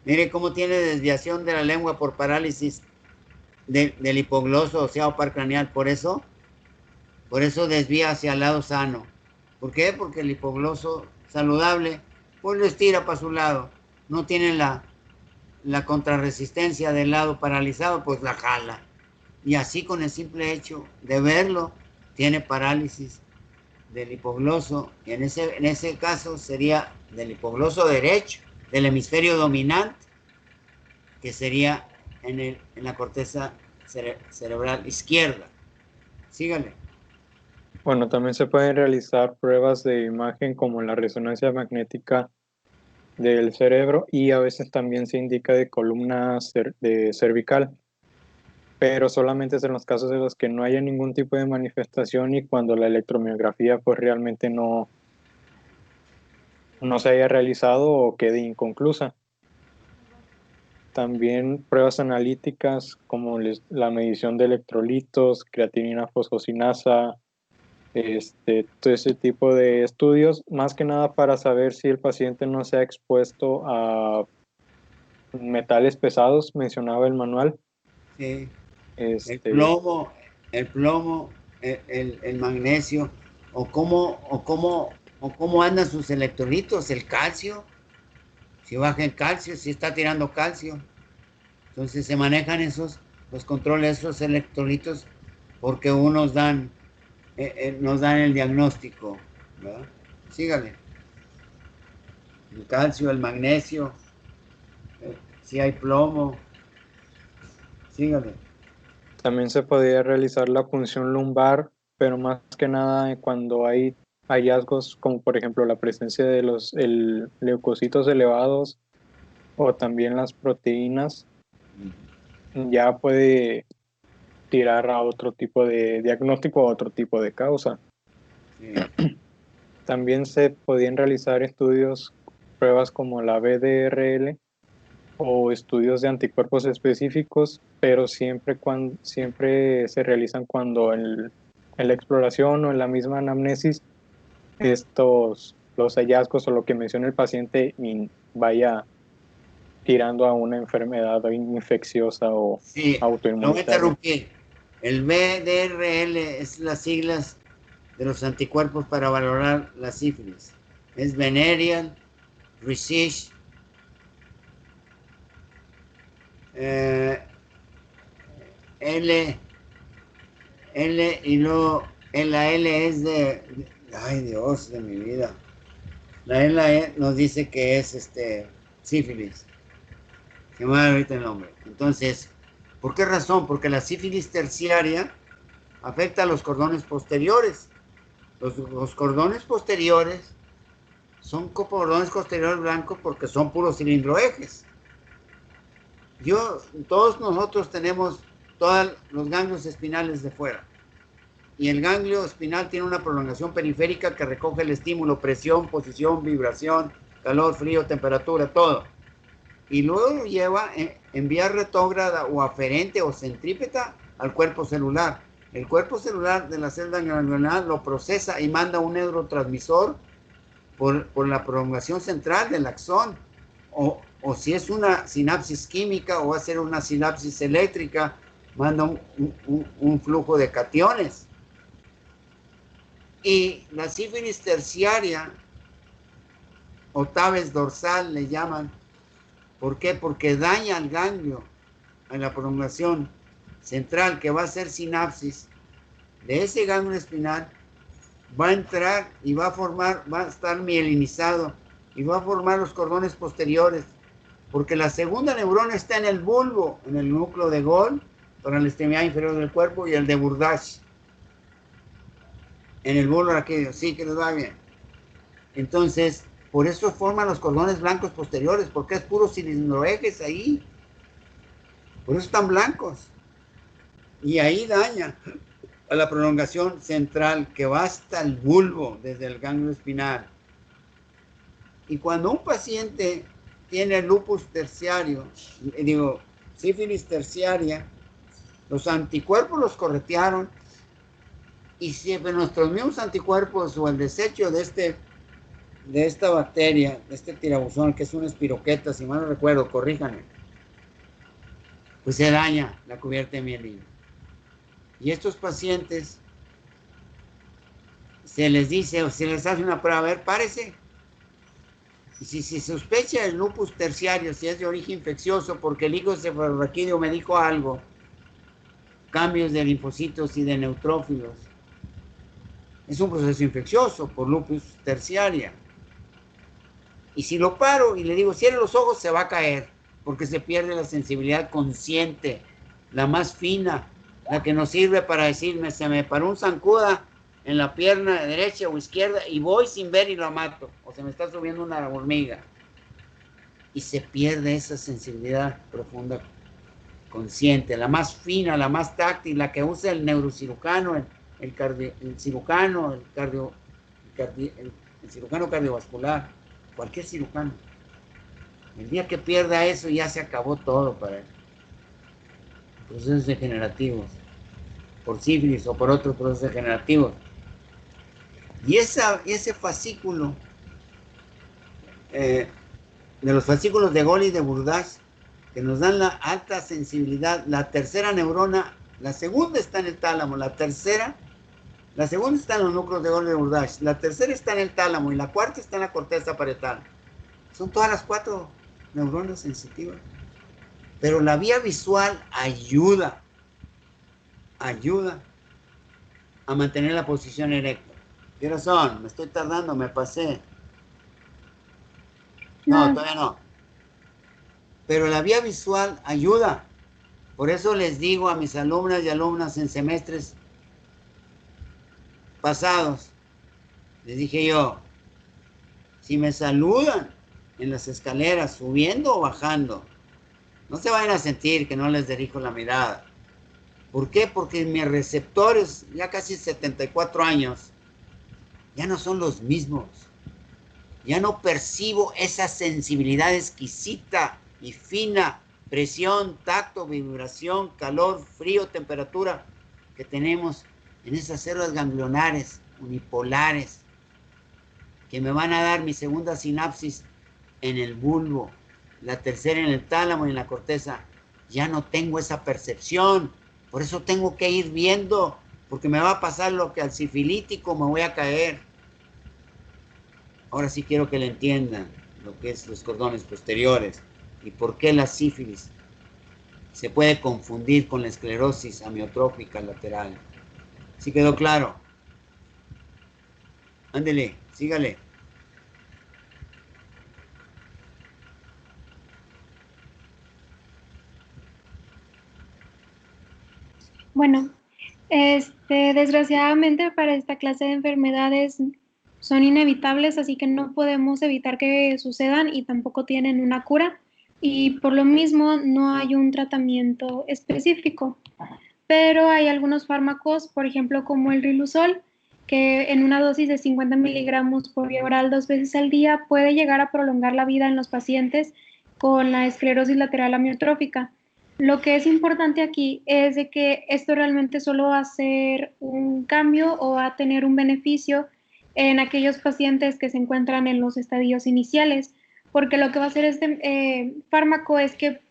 Mire cómo tiene desviación de la lengua por parálisis del hipogloso, o sea, o par craneal. Por eso desvía hacia el lado sano. ¿Por qué? Porque el hipogloso saludable, pues lo estira para su lado. No tiene la contrarresistencia del lado paralizado, pues la jala. Y así, con el simple hecho de verlo, tiene parálisis del hipogloso. Y en ese caso sería del hipogloso derecho, del hemisferio dominante, que sería en la corteza cerebral izquierda. Sígale. Bueno, también se pueden realizar pruebas de imagen como la resonancia magnética del cerebro, y a veces también se indica de columna de cervical, pero solamente es en los casos en los que no haya ningún tipo de manifestación y cuando la electromiografía pues realmente no se haya realizado o quede inconclusa. También pruebas analíticas como la medición de electrolitos, creatinina fosfocinasa, todo ese tipo de estudios, más que nada para saber si el paciente no se ha expuesto a metales pesados, mencionaba el manual. Sí. El plomo, el magnesio, o cómo andan sus electrolitos, el calcio, si baja el calcio, si está tirando calcio. Entonces se manejan los controles, esos electrolitos, porque nos dan el diagnóstico, ¿verdad? Sígale. El calcio, el magnesio, si hay plomo, sígale. También se podría realizar la punción lumbar, pero más que nada cuando hay hallazgos como por ejemplo la presencia de los leucocitos elevados o también las proteínas, ya puede tirar a otro tipo de diagnóstico o a otro tipo de causa. Sí. También se podían realizar pruebas como la BDRL o estudios de anticuerpos específicos, pero siempre se realizan cuando en la exploración o en la misma anamnesis los hallazgos o lo que menciona el paciente vaya tirando a una enfermedad infecciosa o autoinmunitaria. No voy a interrumpir. El BDRL es las siglas de los anticuerpos para valorar la sífilis. Es Venereal, Resist, L y luego la L es ay Dios de mi vida. La L nos dice que es sífilis. Se me va ahorita el nombre. Entonces, ¿por qué razón? Porque la sífilis terciaria afecta a los cordones posteriores. Los cordones posteriores son cordones posteriores blancos porque son puros cilindroejes. Todos nosotros tenemos todos los ganglios espinales de fuera. Y el ganglio espinal tiene una prolongación periférica que recoge el estímulo, presión, posición, vibración, calor, frío, temperatura, todo. Y luego lo lleva en vía retrógrada o aferente o centrípeta al cuerpo celular. El cuerpo celular de la célula ganglionar lo procesa y manda un neurotransmisor por la prolongación central del axón. O si es una sinapsis química o va a ser una sinapsis eléctrica, manda un flujo de cationes. Y la sífilis terciaria, o tabes dorsal le llaman. ¿Por qué? Porque daña al ganglio, a la prolongación central, que va a ser sinapsis de ese ganglio espinal, va a entrar y va a estar mielinizado y va a formar los cordones posteriores, porque la segunda neurona está en el bulbo, en el núcleo de Gold, para la extremidad inferior del cuerpo, y el de Burdach en el bulbo raquídeo. Sí, que les va bien. Entonces, por eso forman los cordones blancos posteriores, porque es puro cilindroejes ahí. Por eso están blancos. Y ahí daña a la prolongación central que va hasta el bulbo, desde el ganglio espinal. Y cuando un paciente tiene lupus terciario, sífilis terciaria, los anticuerpos los corretearon, y siempre nuestros mismos anticuerpos o el desecho de esta bacteria, de este tirabuzón, que es una espiroqueta, si mal no recuerdo, corríjanme, pues se daña la cubierta de mielina. Y estos pacientes se les dice, o se les hace una prueba, a ver, párese. Y si se sospecha el lupus terciario, si es de origen infeccioso, porque el hígado cefalorraquídeo me dijo algo, cambios de linfocitos y de neutrófilos, es un proceso infeccioso por lupus terciaria. Y si lo paro y le digo, cierre los ojos, se va a caer, porque se pierde la sensibilidad consciente, la más fina, la que nos sirve para decirme, se me paró un zancuda en la pierna derecha o izquierda y voy sin ver y lo mato, o se me está subiendo una hormiga. Y se pierde esa sensibilidad profunda consciente, la más fina, la más táctil, la que usa el neurocirujano, el cirujano cardiovascular, cualquier cirujano. El día que pierda eso ya se acabó todo para él. Procesos degenerativos, por sífilis o por otros procesos degenerativos. Y ese fascículo, de los fascículos de Gold y de Burdach, que nos dan la alta sensibilidad, la tercera neurona, la segunda está en el tálamo, la segunda está en los núcleos de Gold y de Burdach, la tercera está en el tálamo y la cuarta está en la corteza parietal. Son todas las 4 neuronas sensitivas. Pero la vía visual ayuda a mantener la posición erecta. ¿Qué razón? Me estoy tardando, me pasé. No, todavía no. Pero la vía visual ayuda. Por eso les digo a mis alumnas y alumnas en semestres pasados, les dije yo, si me saludan en las escaleras, subiendo o bajando, no se vayan a sentir que no les dirijo la mirada. ¿Por qué? Porque mis receptores, ya casi 74 años, ya no son los mismos. Ya no percibo esa sensibilidad exquisita y fina, presión, tacto, vibración, calor, frío, temperatura, que tenemos en esas células ganglionares unipolares, que me van a dar mi segunda sinapsis en el bulbo, la tercera en el tálamo y en la corteza. Ya no tengo esa percepción. Por eso tengo que ir viendo, porque me va a pasar lo que al sifilítico me voy a caer. Ahora sí quiero que le entiendan lo que es los cordones posteriores y por qué la sífilis se puede confundir con la esclerosis amiotrófica lateral. ¿Sí quedó claro? Ándele, sígale. Bueno, Desgraciadamente para esta clase de enfermedades son inevitables, así que no podemos evitar que sucedan y tampoco tienen una cura y por lo mismo no hay un tratamiento específico. Pero hay algunos fármacos, por ejemplo, como el Riluzol, que en una dosis de 50 miligramos por vía oral 2 veces al día puede llegar a prolongar la vida en los pacientes con la esclerosis lateral amiotrófica. Lo que es importante aquí es de que esto realmente solo va a ser un cambio o va a tener un beneficio en aquellos pacientes que se encuentran en los estadios iniciales, porque lo que va a hacer este fármaco es que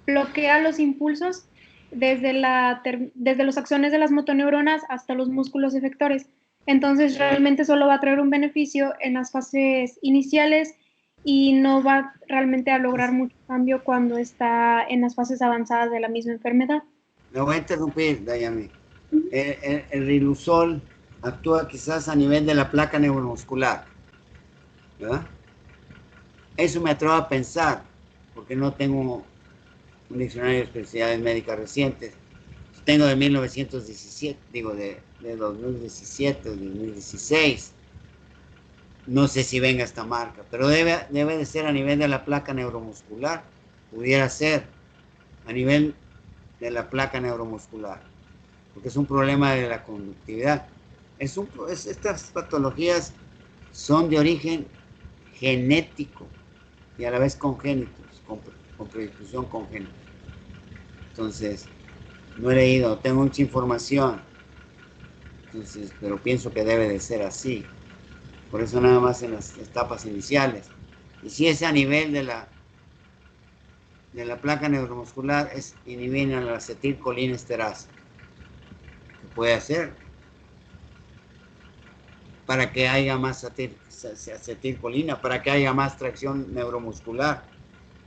bloquea los impulsos desde los axones de las motoneuronas hasta los músculos efectores. Entonces, realmente solo va a traer un beneficio en las fases iniciales y no va realmente a lograr mucho cambio cuando está en las fases avanzadas de la misma enfermedad. Me voy a interrumpir, Dayami. El Riluzol actúa quizás a nivel de la placa neuromuscular, ¿verdad? Eso me atrevo a pensar, porque no tengo un diccionario de especialidades médicas recientes. Tengo de 1917, digo de 2017 o 2016. No sé si venga esta marca, pero debe de ser a nivel de la placa neuromuscular. Pudiera ser a nivel de la placa neuromuscular, porque es un problema de la conductividad. Estas patologías son de origen genético y a la vez congénitos, con predisposición congénita. Entonces, no he leído, tengo mucha información, entonces, pero pienso que debe de ser así. Por eso nada más en las etapas iniciales. Y si es a nivel de la placa neuromuscular, es inhibir la acetilcolinesterasa, que puede hacer para que haya más acetilcolina, para que haya más tracción neuromuscular,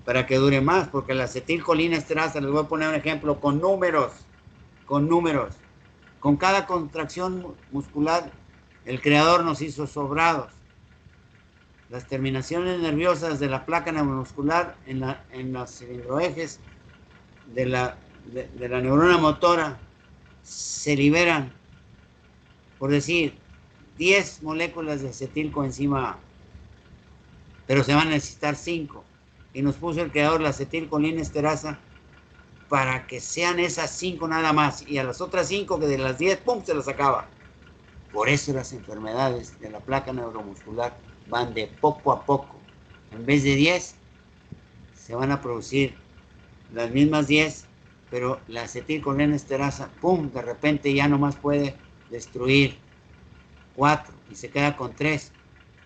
para que dure más, porque la acetilcolinesterasa, les voy a poner un ejemplo con números. Con cada contracción muscular, el creador nos hizo sobrados. Las terminaciones nerviosas de la placa neuromuscular en los cilindroejes de la neurona motora se liberan, por decir, 10 moléculas de acetilcoenzima A, pero se van a necesitar 5. Y nos puso el creador la acetilcolinesterasa para que sean esas 5 nada más, y a las otras 5 que de las 10, ¡pum!, se las acaba. Por eso las enfermedades de la placa neuromuscular van de poco a poco. En vez de 10, se van a producir las mismas 10, pero la acetilcolinesterasa, ¡pum!, de repente ya nomás puede destruir 4 y se queda con 3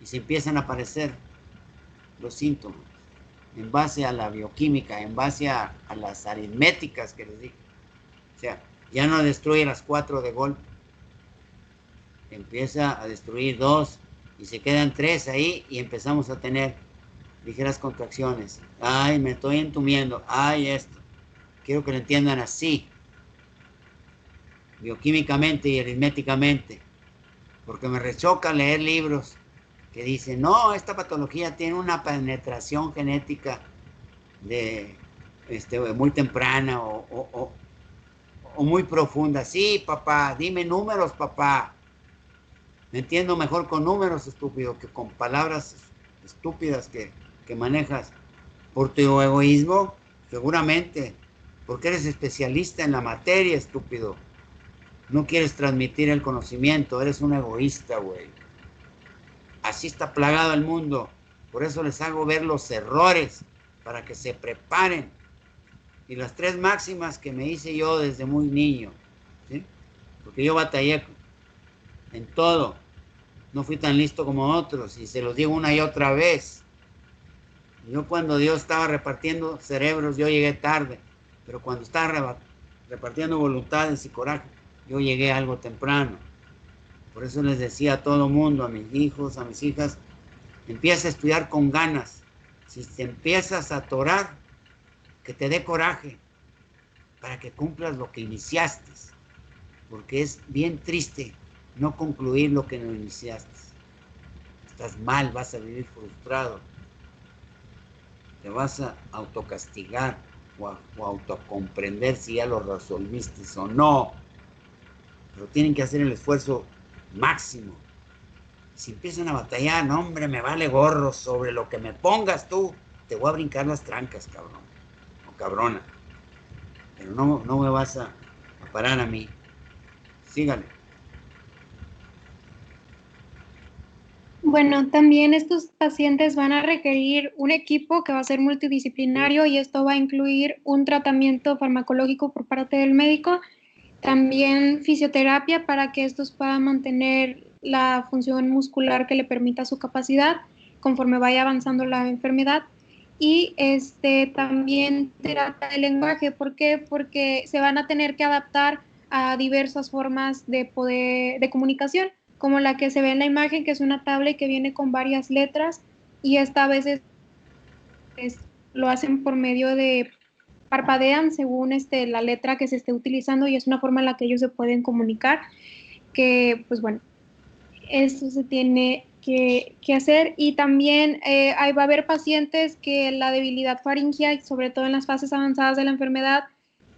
y se empiezan a aparecer los síntomas en base a la bioquímica, en base a las aritméticas que les dije. O sea, ya no destruye las 4 de golpe, empieza a destruir 2 y se quedan 3 ahí y empezamos a tener ligeras contracciones. Ay, me estoy entumiendo. Ay, esto. Quiero que lo entiendan así, bioquímicamente y aritméticamente, porque me rechoca leer libros que dicen, no, esta patología tiene una penetración genética de muy temprana o muy profunda. Sí, papá, dime números, papá. Me entiendo mejor con números, estúpido, que con palabras estúpidas que manejas. Por tu egoísmo, seguramente, porque eres especialista en la materia, estúpido. No quieres transmitir el conocimiento, eres un egoísta, güey. Así está plagado el mundo. Por eso les hago ver los errores, para que se preparen. Y las 3 máximas que me hice yo desde muy niño, ¿sí? Porque yo batallé en todo. No fui tan listo como otros, y se los digo una y otra vez. Yo cuando Dios estaba repartiendo cerebros, yo llegué tarde. Pero cuando estaba repartiendo voluntades y coraje, yo llegué algo temprano. Por eso les decía a todo mundo, a mis hijos, a mis hijas, empieza a estudiar con ganas. Si te empiezas a atorar, que te dé coraje para que cumplas lo que iniciaste. Porque es bien triste no concluir lo que no iniciaste. Estás mal, vas a vivir frustrado. Te vas a autocastigar o autocomprender si ya lo resolviste o no. pero tienen que hacer el esfuerzo máximo. Si empiezan a batallar, no, hombre, me vale gorro, sobre lo que me pongas tú, te voy a brincar las trancas, cabrón, o cabrona. Pero no me vas a parar a mí. Síganle. Bueno, también estos pacientes van a requerir un equipo que va a ser multidisciplinario y esto va a incluir un tratamiento farmacológico por parte del médico, también fisioterapia para que estos puedan mantener la función muscular que le permita su capacidad conforme vaya avanzando la enfermedad. Y también terapia de lenguaje. ¿Por qué? Porque se van a tener que adaptar a diversas formas de comunicación, como la que se ve en la imagen, que es una tablet que viene con varias letras, y esta a veces lo hacen por medio de parpadean según la letra que se esté utilizando, y es una forma en la que ellos se pueden comunicar, que pues bueno, eso se tiene que hacer. Y también ahí va a haber pacientes que la debilidad faríngea, sobre todo en las fases avanzadas de la enfermedad,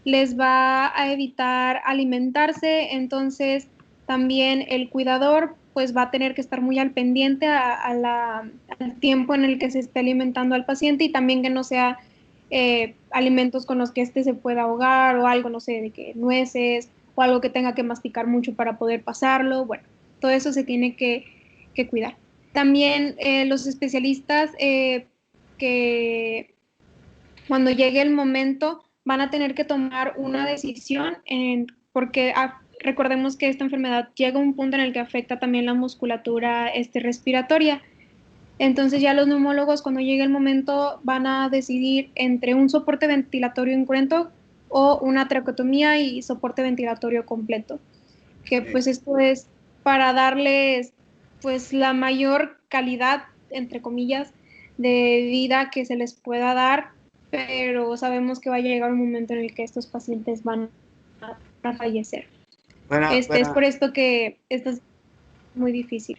les va a evitar alimentarse, entonces también el cuidador pues va a tener que estar muy al pendiente al tiempo en el que se esté alimentando al paciente, y también que no sea alimentos con los que se pueda ahogar o algo, no sé, de que nueces o algo que tenga que masticar mucho para poder pasarlo. Bueno, todo eso se tiene que cuidar. También los especialistas que cuando llegue el momento van a tener que tomar una decisión porque recordemos que esta enfermedad llega a un punto en el que afecta también la musculatura respiratoria. Entonces ya los neumólogos, cuando llegue el momento, van a decidir entre un soporte ventilatorio incruento o una traqueotomía y soporte ventilatorio completo, que pues esto es para darles pues la mayor calidad, entre comillas, de vida que se les pueda dar, pero sabemos que va a llegar un momento en el que estos pacientes van a fallecer. Es por esto que esto es muy difícil.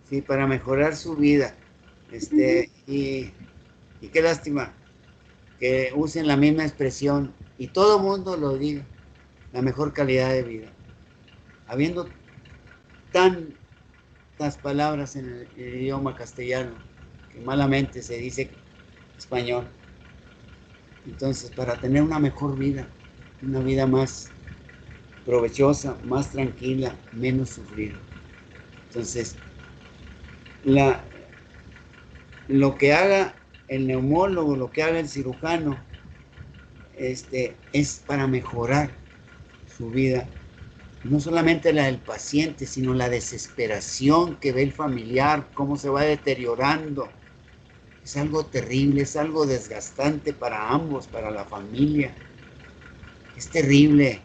Sí, para mejorar su vida. Y qué lástima que usen la misma expresión y todo mundo lo diga, la mejor calidad de vida. Habiendo tantas palabras en el idioma castellano que malamente se dice español. Entonces, para tener una mejor vida, una vida más provechosa, más tranquila, menos sufrida. Entonces, lo que haga el neumólogo, lo que haga el cirujano, es para mejorar su vida. No solamente la del paciente, sino la desesperación que ve el familiar, cómo se va deteriorando. Es algo terrible, es algo desgastante para ambos, para la familia. Es terrible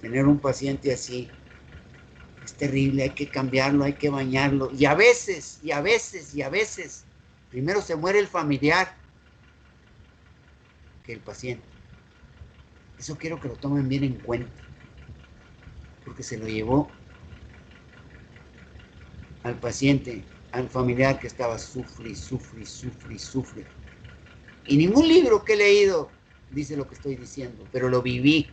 tener un paciente así. Es terrible, hay que cambiarlo, hay que bañarlo. Y a veces, primero se muere el familiar que el paciente. Eso quiero que lo tomen bien en cuenta, porque se lo llevó al paciente, al familiar que estaba sufre. Y ningún libro que he leído dice lo que estoy diciendo, pero lo viví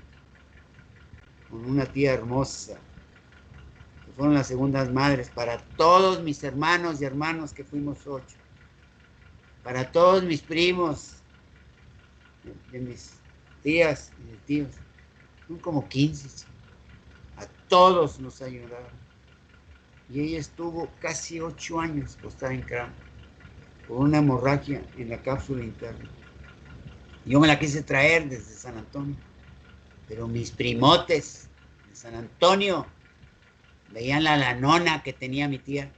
con una tía hermosa, que fueron las segundas madres para todos mis hermanos y hermanos, que fuimos 8, para todos mis primos, de mis tías y de tíos, son como 15, a todos nos ayudaron. Y ella estuvo casi 8 años postada en cama por una hemorragia en la cápsula interna. Yo me la quise traer desde San Antonio, pero mis primotes de San Antonio veían la lanona que tenía mi tía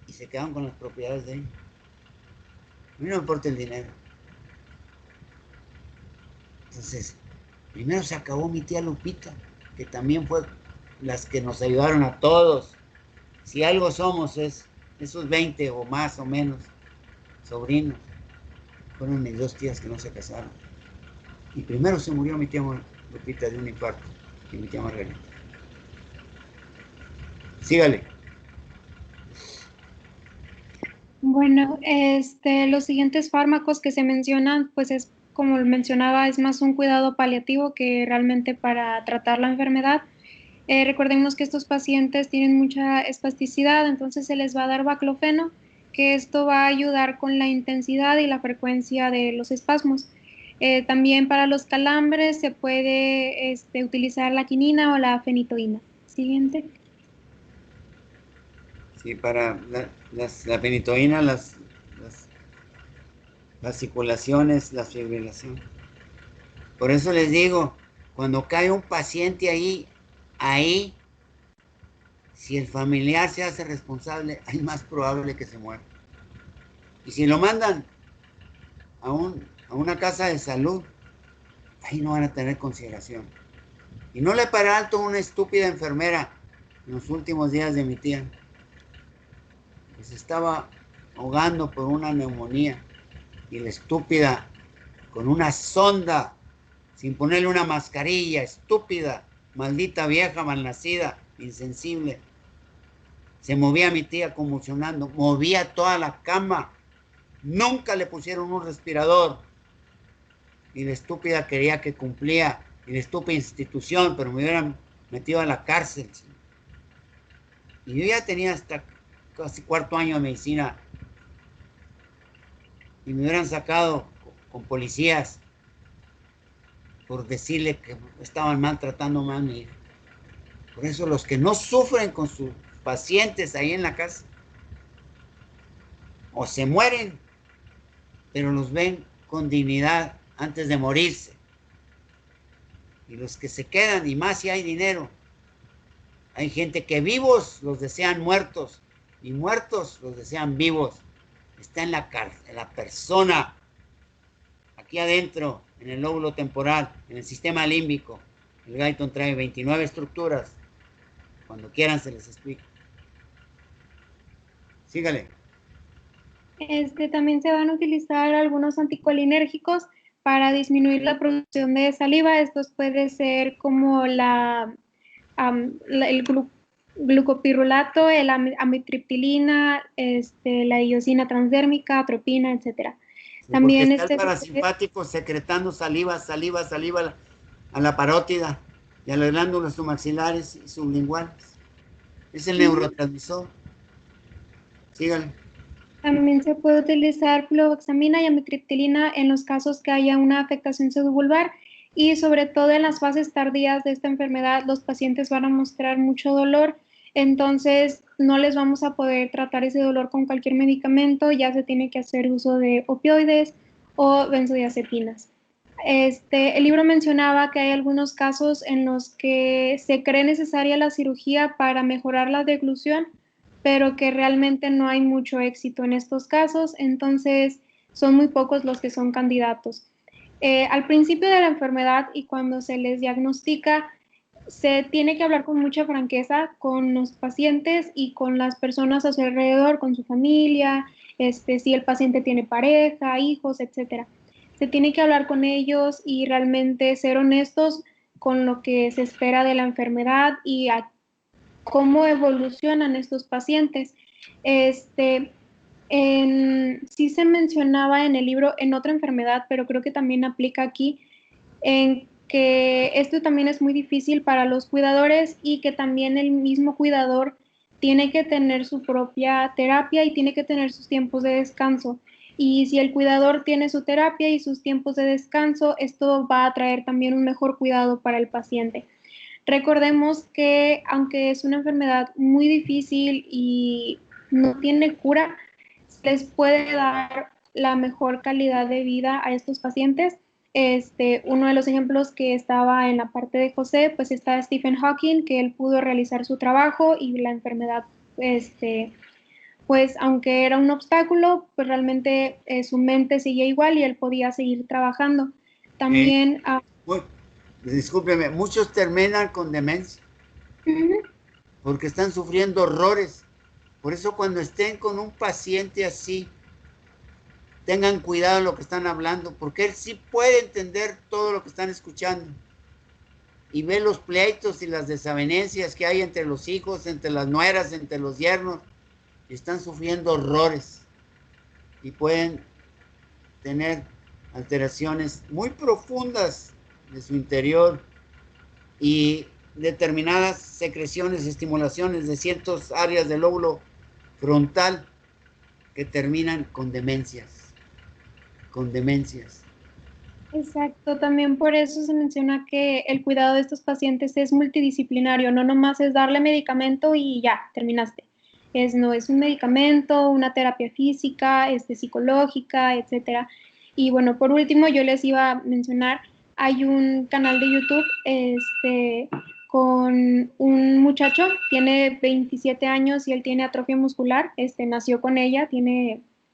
y se quedaron con las propiedades de ella. A mí no me importa el dinero. Entonces, primero se acabó mi tía Lupita, que también fue las que nos ayudaron a todos. Si algo somos es esos 20 o más o menos sobrinos. Fueron mis 2 tías que no se casaron. Y primero se murió mi tía Lupita de un infarto, y mi tía Margarita. Sígale. Bueno, los siguientes fármacos que se mencionan, pues es como mencionaba, es más un cuidado paliativo que realmente para tratar la enfermedad. Recordemos que estos pacientes tienen mucha espasticidad, entonces se les va a dar baclofeno, que esto va a ayudar con la intensidad y la frecuencia de los espasmos. También para los calambres se puede utilizar la quinina o la fenitoína. Siguiente. Sí, para la fenitoína, las circulaciones, las fibrilaciones. Por eso les digo, cuando cae un paciente ahí, si el familiar se hace responsable, es más probable que se muera. Y si lo mandan a una casa de salud, ahí no van a tener consideración. Y no le para alto una estúpida enfermera en los últimos días de mi tía, que se estaba ahogando por una neumonía, y la estúpida con una sonda, sin ponerle una mascarilla, estúpida, maldita vieja malnacida, insensible. Se movía mi tía convulsionando, movía toda la cama. Nunca le pusieron un respirador. Y la estúpida quería que cumplía, y la estúpida institución, pero me hubieran metido a la cárcel. Y yo ya tenía hasta casi 4º año de medicina, y me hubieran sacado con policías por decirle que estaban maltratando a mi hija. Por eso los que no sufren con sus pacientes ahí en la casa, o se mueren, pero los ven con dignidad antes de morirse. Y los que se quedan, y más si hay dinero, hay gente que vivos los desean muertos, y muertos los desean vivos. Está en la persona, aquí adentro, en el lóbulo temporal, en el sistema límbico. El Guyton trae 29 estructuras. Cuando quieran se les explica. Sígale. También se van a utilizar algunos anticolinérgicos para disminuir la producción de saliva. Estos puede ser como el glucopirulato, el amitriptilina, la iosina transdérmica, atropina, etcétera. Sí, también está el parasimpático secretando saliva a la parótida y a las glándulas submaxilares y sublinguales. Es el neurotransmisor. Síganle. También se puede utilizar fluvoxamina y amitriptilina en los casos que haya una afectación pseudovulvar, y sobre todo en las fases tardías de esta enfermedad los pacientes van a mostrar mucho dolor, entonces no les vamos a poder tratar ese dolor con cualquier medicamento, ya se tiene que hacer uso de opioides o benzodiazepinas. El libro mencionaba que hay algunos casos en los que se cree necesaria la cirugía para mejorar la deglución, pero que realmente no hay mucho éxito en estos casos, entonces son muy pocos los que son candidatos. Al principio de la enfermedad y cuando se les diagnostica, se tiene que hablar con mucha franqueza con los pacientes y con las personas a su alrededor, con su familia, si el paciente tiene pareja, hijos, etc. Se tiene que hablar con ellos y realmente ser honestos con lo que se espera de la enfermedad y a cómo evolucionan estos pacientes. Sí se mencionaba en el libro en otra enfermedad, pero creo que también aplica aquí, en que esto también es muy difícil para los cuidadores y que también el mismo cuidador tiene que tener su propia terapia y tiene que tener sus tiempos de descanso. Y si el cuidador tiene su terapia y sus tiempos de descanso, esto va a traer también un mejor cuidado para el paciente. Recordemos que aunque es una enfermedad muy difícil y no tiene cura, les puede dar la mejor calidad de vida a estos pacientes. Uno de los ejemplos que estaba en la parte de José, pues está Stephen Hawking, que él pudo realizar su trabajo y la enfermedad, pues aunque era un obstáculo, pues realmente su mente seguía igual y él podía seguir trabajando. También... Discúlpeme, muchos terminan con demencia porque están sufriendo horrores. Por eso cuando estén con un paciente así, tengan cuidado en lo que están hablando, porque él sí puede entender todo lo que están escuchando y ve los pleitos y las desavenencias que hay entre los hijos, entre las nueras, entre los yernos, y están sufriendo horrores y pueden tener alteraciones muy profundas de su interior y determinadas secreciones, estimulaciones de ciertas áreas del lóbulo frontal que terminan con demencias. Exacto, también por eso se menciona que el cuidado de estos pacientes es multidisciplinario, no nomás es darle medicamento y ya, terminaste. No es un medicamento, una terapia física, psicológica, etcétera. Y bueno, por último, yo les iba a mencionar, hay un canal de YouTube con un muchacho, tiene 27 años y él tiene atrofia muscular, nació con ella,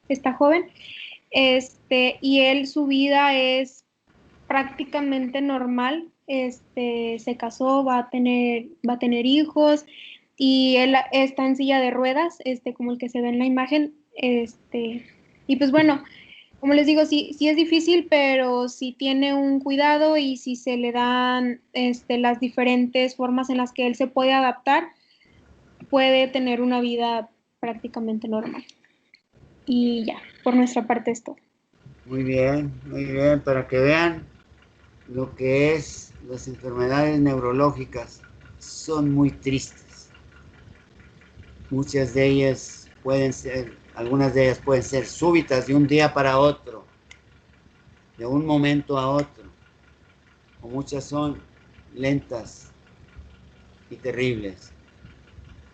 está joven, y él, su vida es prácticamente normal, se casó, va a tener hijos y él está en silla de ruedas, como el que se ve en la imagen, y pues bueno, como les digo, sí es difícil, pero sí tiene un cuidado y si se le dan las diferentes formas en las que él se puede adaptar, puede tener una vida prácticamente normal. Y ya, por nuestra parte es todo. Muy bien, para que vean lo que es las enfermedades neurológicas, son muy tristes. Muchas de ellas algunas de ellas pueden ser súbitas de un día para otro, de un momento a otro, o muchas son lentas y terribles.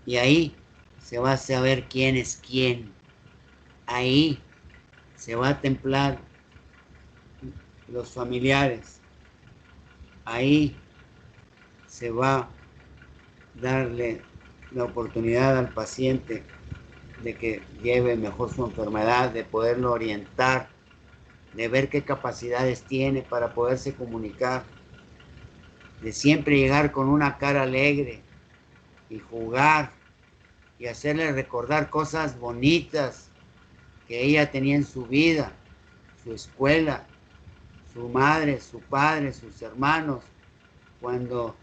Y ahí se va a saber quién es quién. Ahí se va a templar los familiares. Ahí se va a darle la oportunidad al paciente de que lleve mejor su enfermedad, de poderlo orientar, de ver qué capacidades tiene para poderse comunicar, de siempre llegar con una cara alegre y jugar y hacerle recordar cosas bonitas que ella tenía en su vida, su escuela, su madre, su padre, sus hermanos, cuando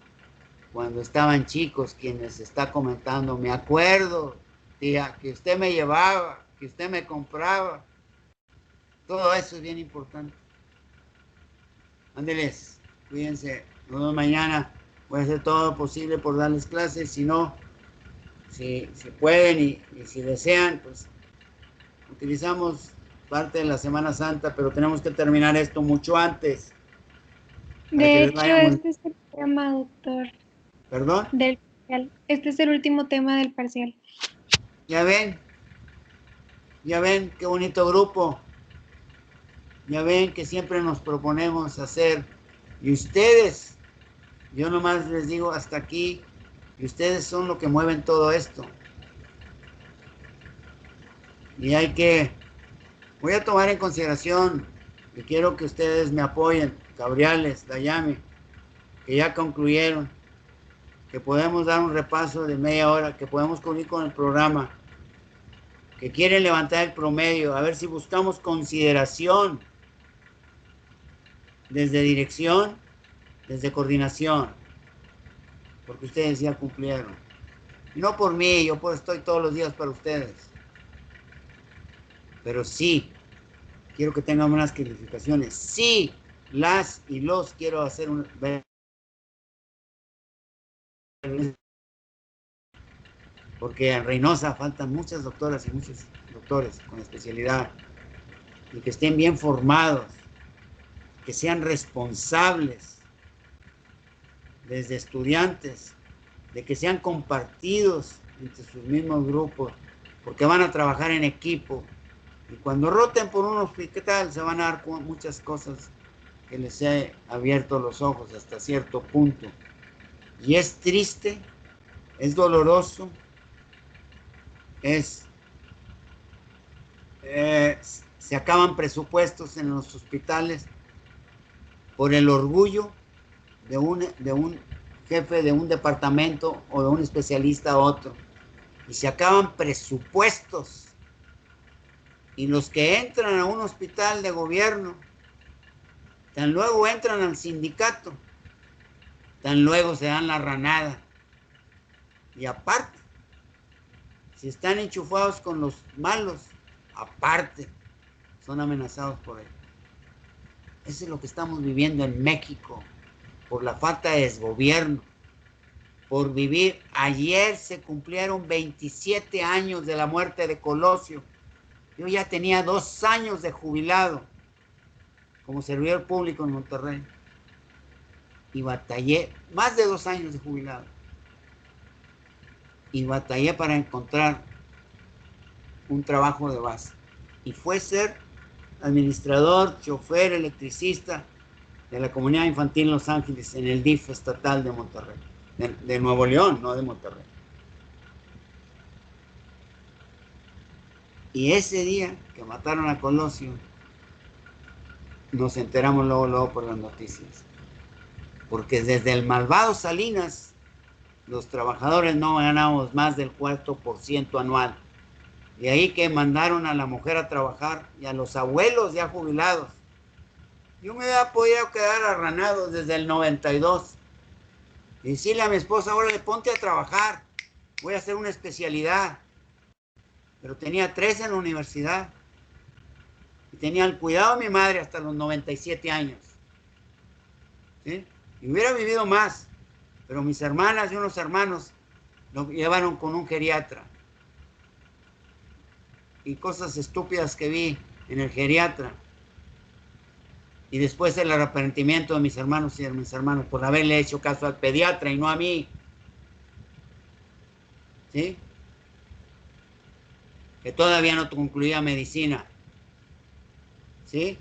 estaban chicos, quienes está comentando, me acuerdo, tía, que usted me llevaba, que usted me compraba. Todo eso es bien importante. Ándeles, cuídense. Nos vemos mañana. Voy a hacer todo lo posible por darles clases. Si no, si pueden y si desean, pues utilizamos parte de la Semana Santa, pero tenemos que terminar esto mucho antes. De hecho, este es el tema, doctor. ¿Perdón? Del parcial. Este es el último tema del parcial. Ya ven qué bonito grupo. Ya ven que siempre nos proponemos hacer. Y ustedes, yo nomás les digo hasta aquí, y ustedes son lo que mueven todo esto. Y voy a tomar en consideración, y quiero que ustedes me apoyen, Cabriales, Dayami, que ya concluyeron, que podemos dar un repaso de media hora, que podemos concluir con el programa, que quieren levantar el promedio, a ver si buscamos consideración desde dirección, desde coordinación, porque ustedes ya cumplieron. Y no por mí, yo pues estoy todos los días para ustedes. Pero sí, quiero que tengan unas calificaciones. Sí, las y los quiero hacer porque en Reynosa faltan muchas doctoras y muchos doctores con especialidad y que estén bien formados, que sean responsables desde estudiantes, de que sean compartidos entre sus mismos grupos, porque van a trabajar en equipo. Y cuando roten por un hospital se van a dar muchas cosas que les he abierto los ojos hasta cierto punto. Y es triste, es doloroso, se acaban presupuestos en los hospitales por el orgullo de un jefe de un departamento o de un especialista a otro. Y se acaban presupuestos. Y los que entran a un hospital de gobierno, tan luego entran al sindicato, tan luego se dan la ranada. Y aparte, si están enchufados con los malos, aparte, son amenazados por él. Eso es lo que estamos viviendo en México, por la falta de desgobierno, por vivir. Ayer se cumplieron 27 años de la muerte de Colosio. Yo ya tenía 2 años de jubilado como servidor público en Monterrey. Y batallé, más de 2 años de jubilado. Y batallé para encontrar un trabajo de base. Y fue ser administrador, chofer, electricista de la comunidad infantil Los Ángeles en el DIF estatal de Monterrey. De Nuevo León, no de Monterrey. Y ese día que mataron a Colosio, nos enteramos luego por las noticias. Porque desde el malvado Salinas, los trabajadores no ganamos más del 4% anual. De ahí que mandaron a la mujer a trabajar y a los abuelos ya jubilados. Yo me había podido quedar arranado desde el 92. Y decirle a mi esposa, ahora le ponte a trabajar, voy a hacer una especialidad. Pero tenía 3 en la universidad. Y tenía el cuidado de mi madre hasta los 97 años. ¿Sí? Y hubiera vivido más. Pero mis hermanas y unos hermanos lo llevaron con un geriatra. Y cosas estúpidas que vi en el geriatra. Y después el arrepentimiento de mis hermanos y de mis hermanos por haberle hecho caso al pediatra y no a mí. ¿Sí? Que todavía no concluía medicina. ¿Sí?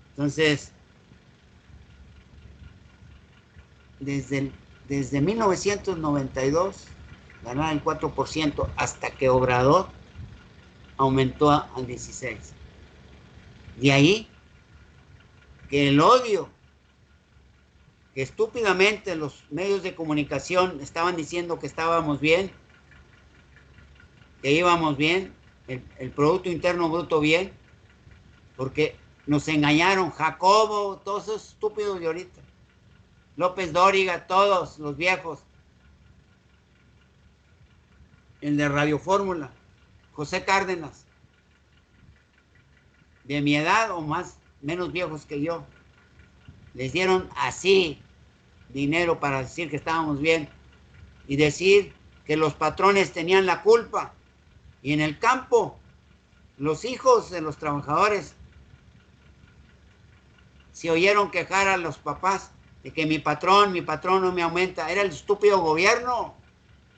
Entonces, desde 1992 ganaba el 4% hasta que Obrador aumentó al 16%. De ahí que el odio que estúpidamente los medios de comunicación estaban diciendo que estábamos bien, que íbamos bien, el Producto Interno Bruto bien, porque nos engañaron, Jacobo, todos esos estúpidos de ahorita, López Dóriga, todos los viejos, el de Radio Fórmula, José Cárdenas, de mi edad o más, menos viejos que yo, les dieron así dinero para decir que estábamos bien y decir que los patrones tenían la culpa. Y en el campo, los hijos de los trabajadores se oyeron quejar a los papás de que mi patrón no me aumenta. Era el estúpido gobierno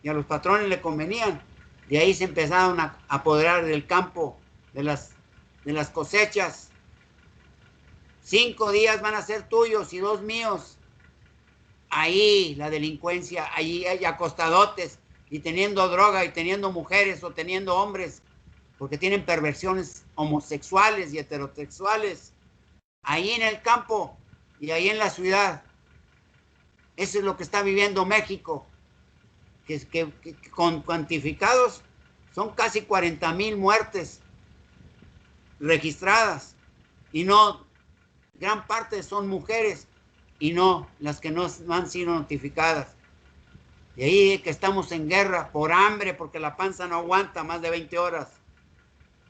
y a los patrones le convenían. De ahí se empezaron a apoderar del campo, de las cosechas. 5 días van a ser tuyos y 2 míos. Ahí la delincuencia, ahí hay acostadotes y teniendo droga y teniendo mujeres o teniendo hombres, porque tienen perversiones homosexuales y heterosexuales. Ahí en el campo y ahí en la ciudad. Eso es lo que está viviendo México, que con cuantificados son casi 40,000 muertes registradas y no, gran parte son mujeres y no las que no han sido notificadas. De ahí que estamos en guerra por hambre, porque la panza no aguanta más de 20 horas,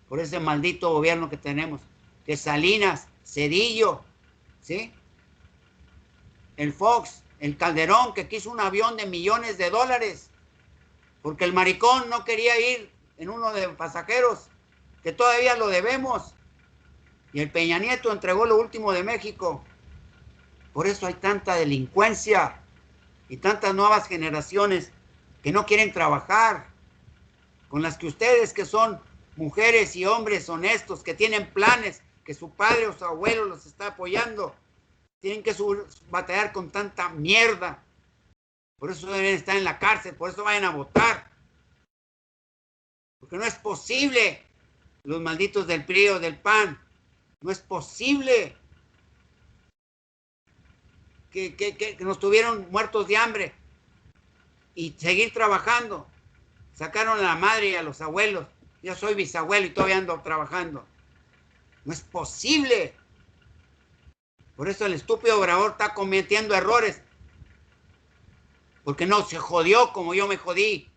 por ese maldito gobierno que tenemos, que Salinas, Cedillo, ¿sí? El Fox, el Calderón, que quiso un avión de millones de dólares, porque el maricón no quería ir en uno de pasajeros, que todavía lo debemos, y el Peña Nieto entregó lo último de México. Por eso hay tanta delincuencia y tantas nuevas generaciones que no quieren trabajar, con las que ustedes, que son mujeres y hombres honestos, que tienen planes, que su padre o su abuelo los está apoyando, tienen que batallar con tanta mierda. Por eso deben estar en la cárcel, por eso vayan a votar. Porque no es posible, los malditos del PRI o del PAN, no es posible que nos tuvieron muertos de hambre y seguir trabajando. Sacaron a la madre y a los abuelos. Yo soy bisabuelo y todavía ando trabajando. No es posible. Por eso el estúpido Obrador está cometiendo errores. Porque no se jodió como yo me jodí.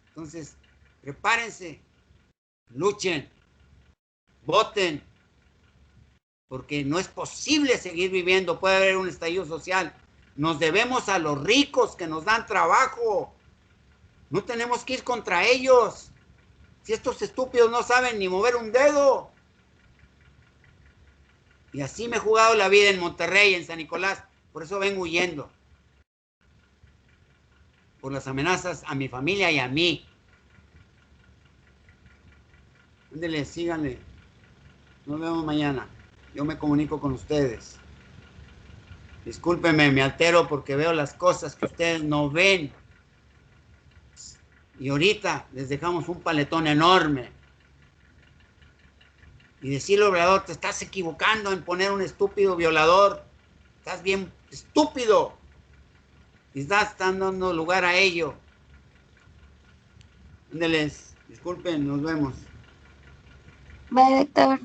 Entonces, prepárense, luchen, voten porque no es posible seguir viviendo, puede haber un estallido social. Nos debemos a los ricos que nos dan trabajo. No tenemos que ir contra ellos. Si estos estúpidos no saben ni mover un dedo. Y así me he jugado la vida en Monterrey, en San Nicolás. Por eso vengo huyendo. Por las amenazas a mi familia y a mí. Ándele, síganle. Nos vemos mañana. Yo me comunico con ustedes. Discúlpenme, me altero porque veo las cosas que ustedes no ven. Y ahorita les dejamos un paletón enorme. Y decirle, Obrador, te estás equivocando en poner un estúpido violador. Estás bien estúpido. Y están dando lugar a ello. Ándeles, disculpen, nos vemos. Bye, doctor.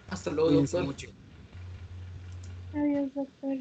Hasta luego, Cuídense doctor. mucho. Adiós, doctor.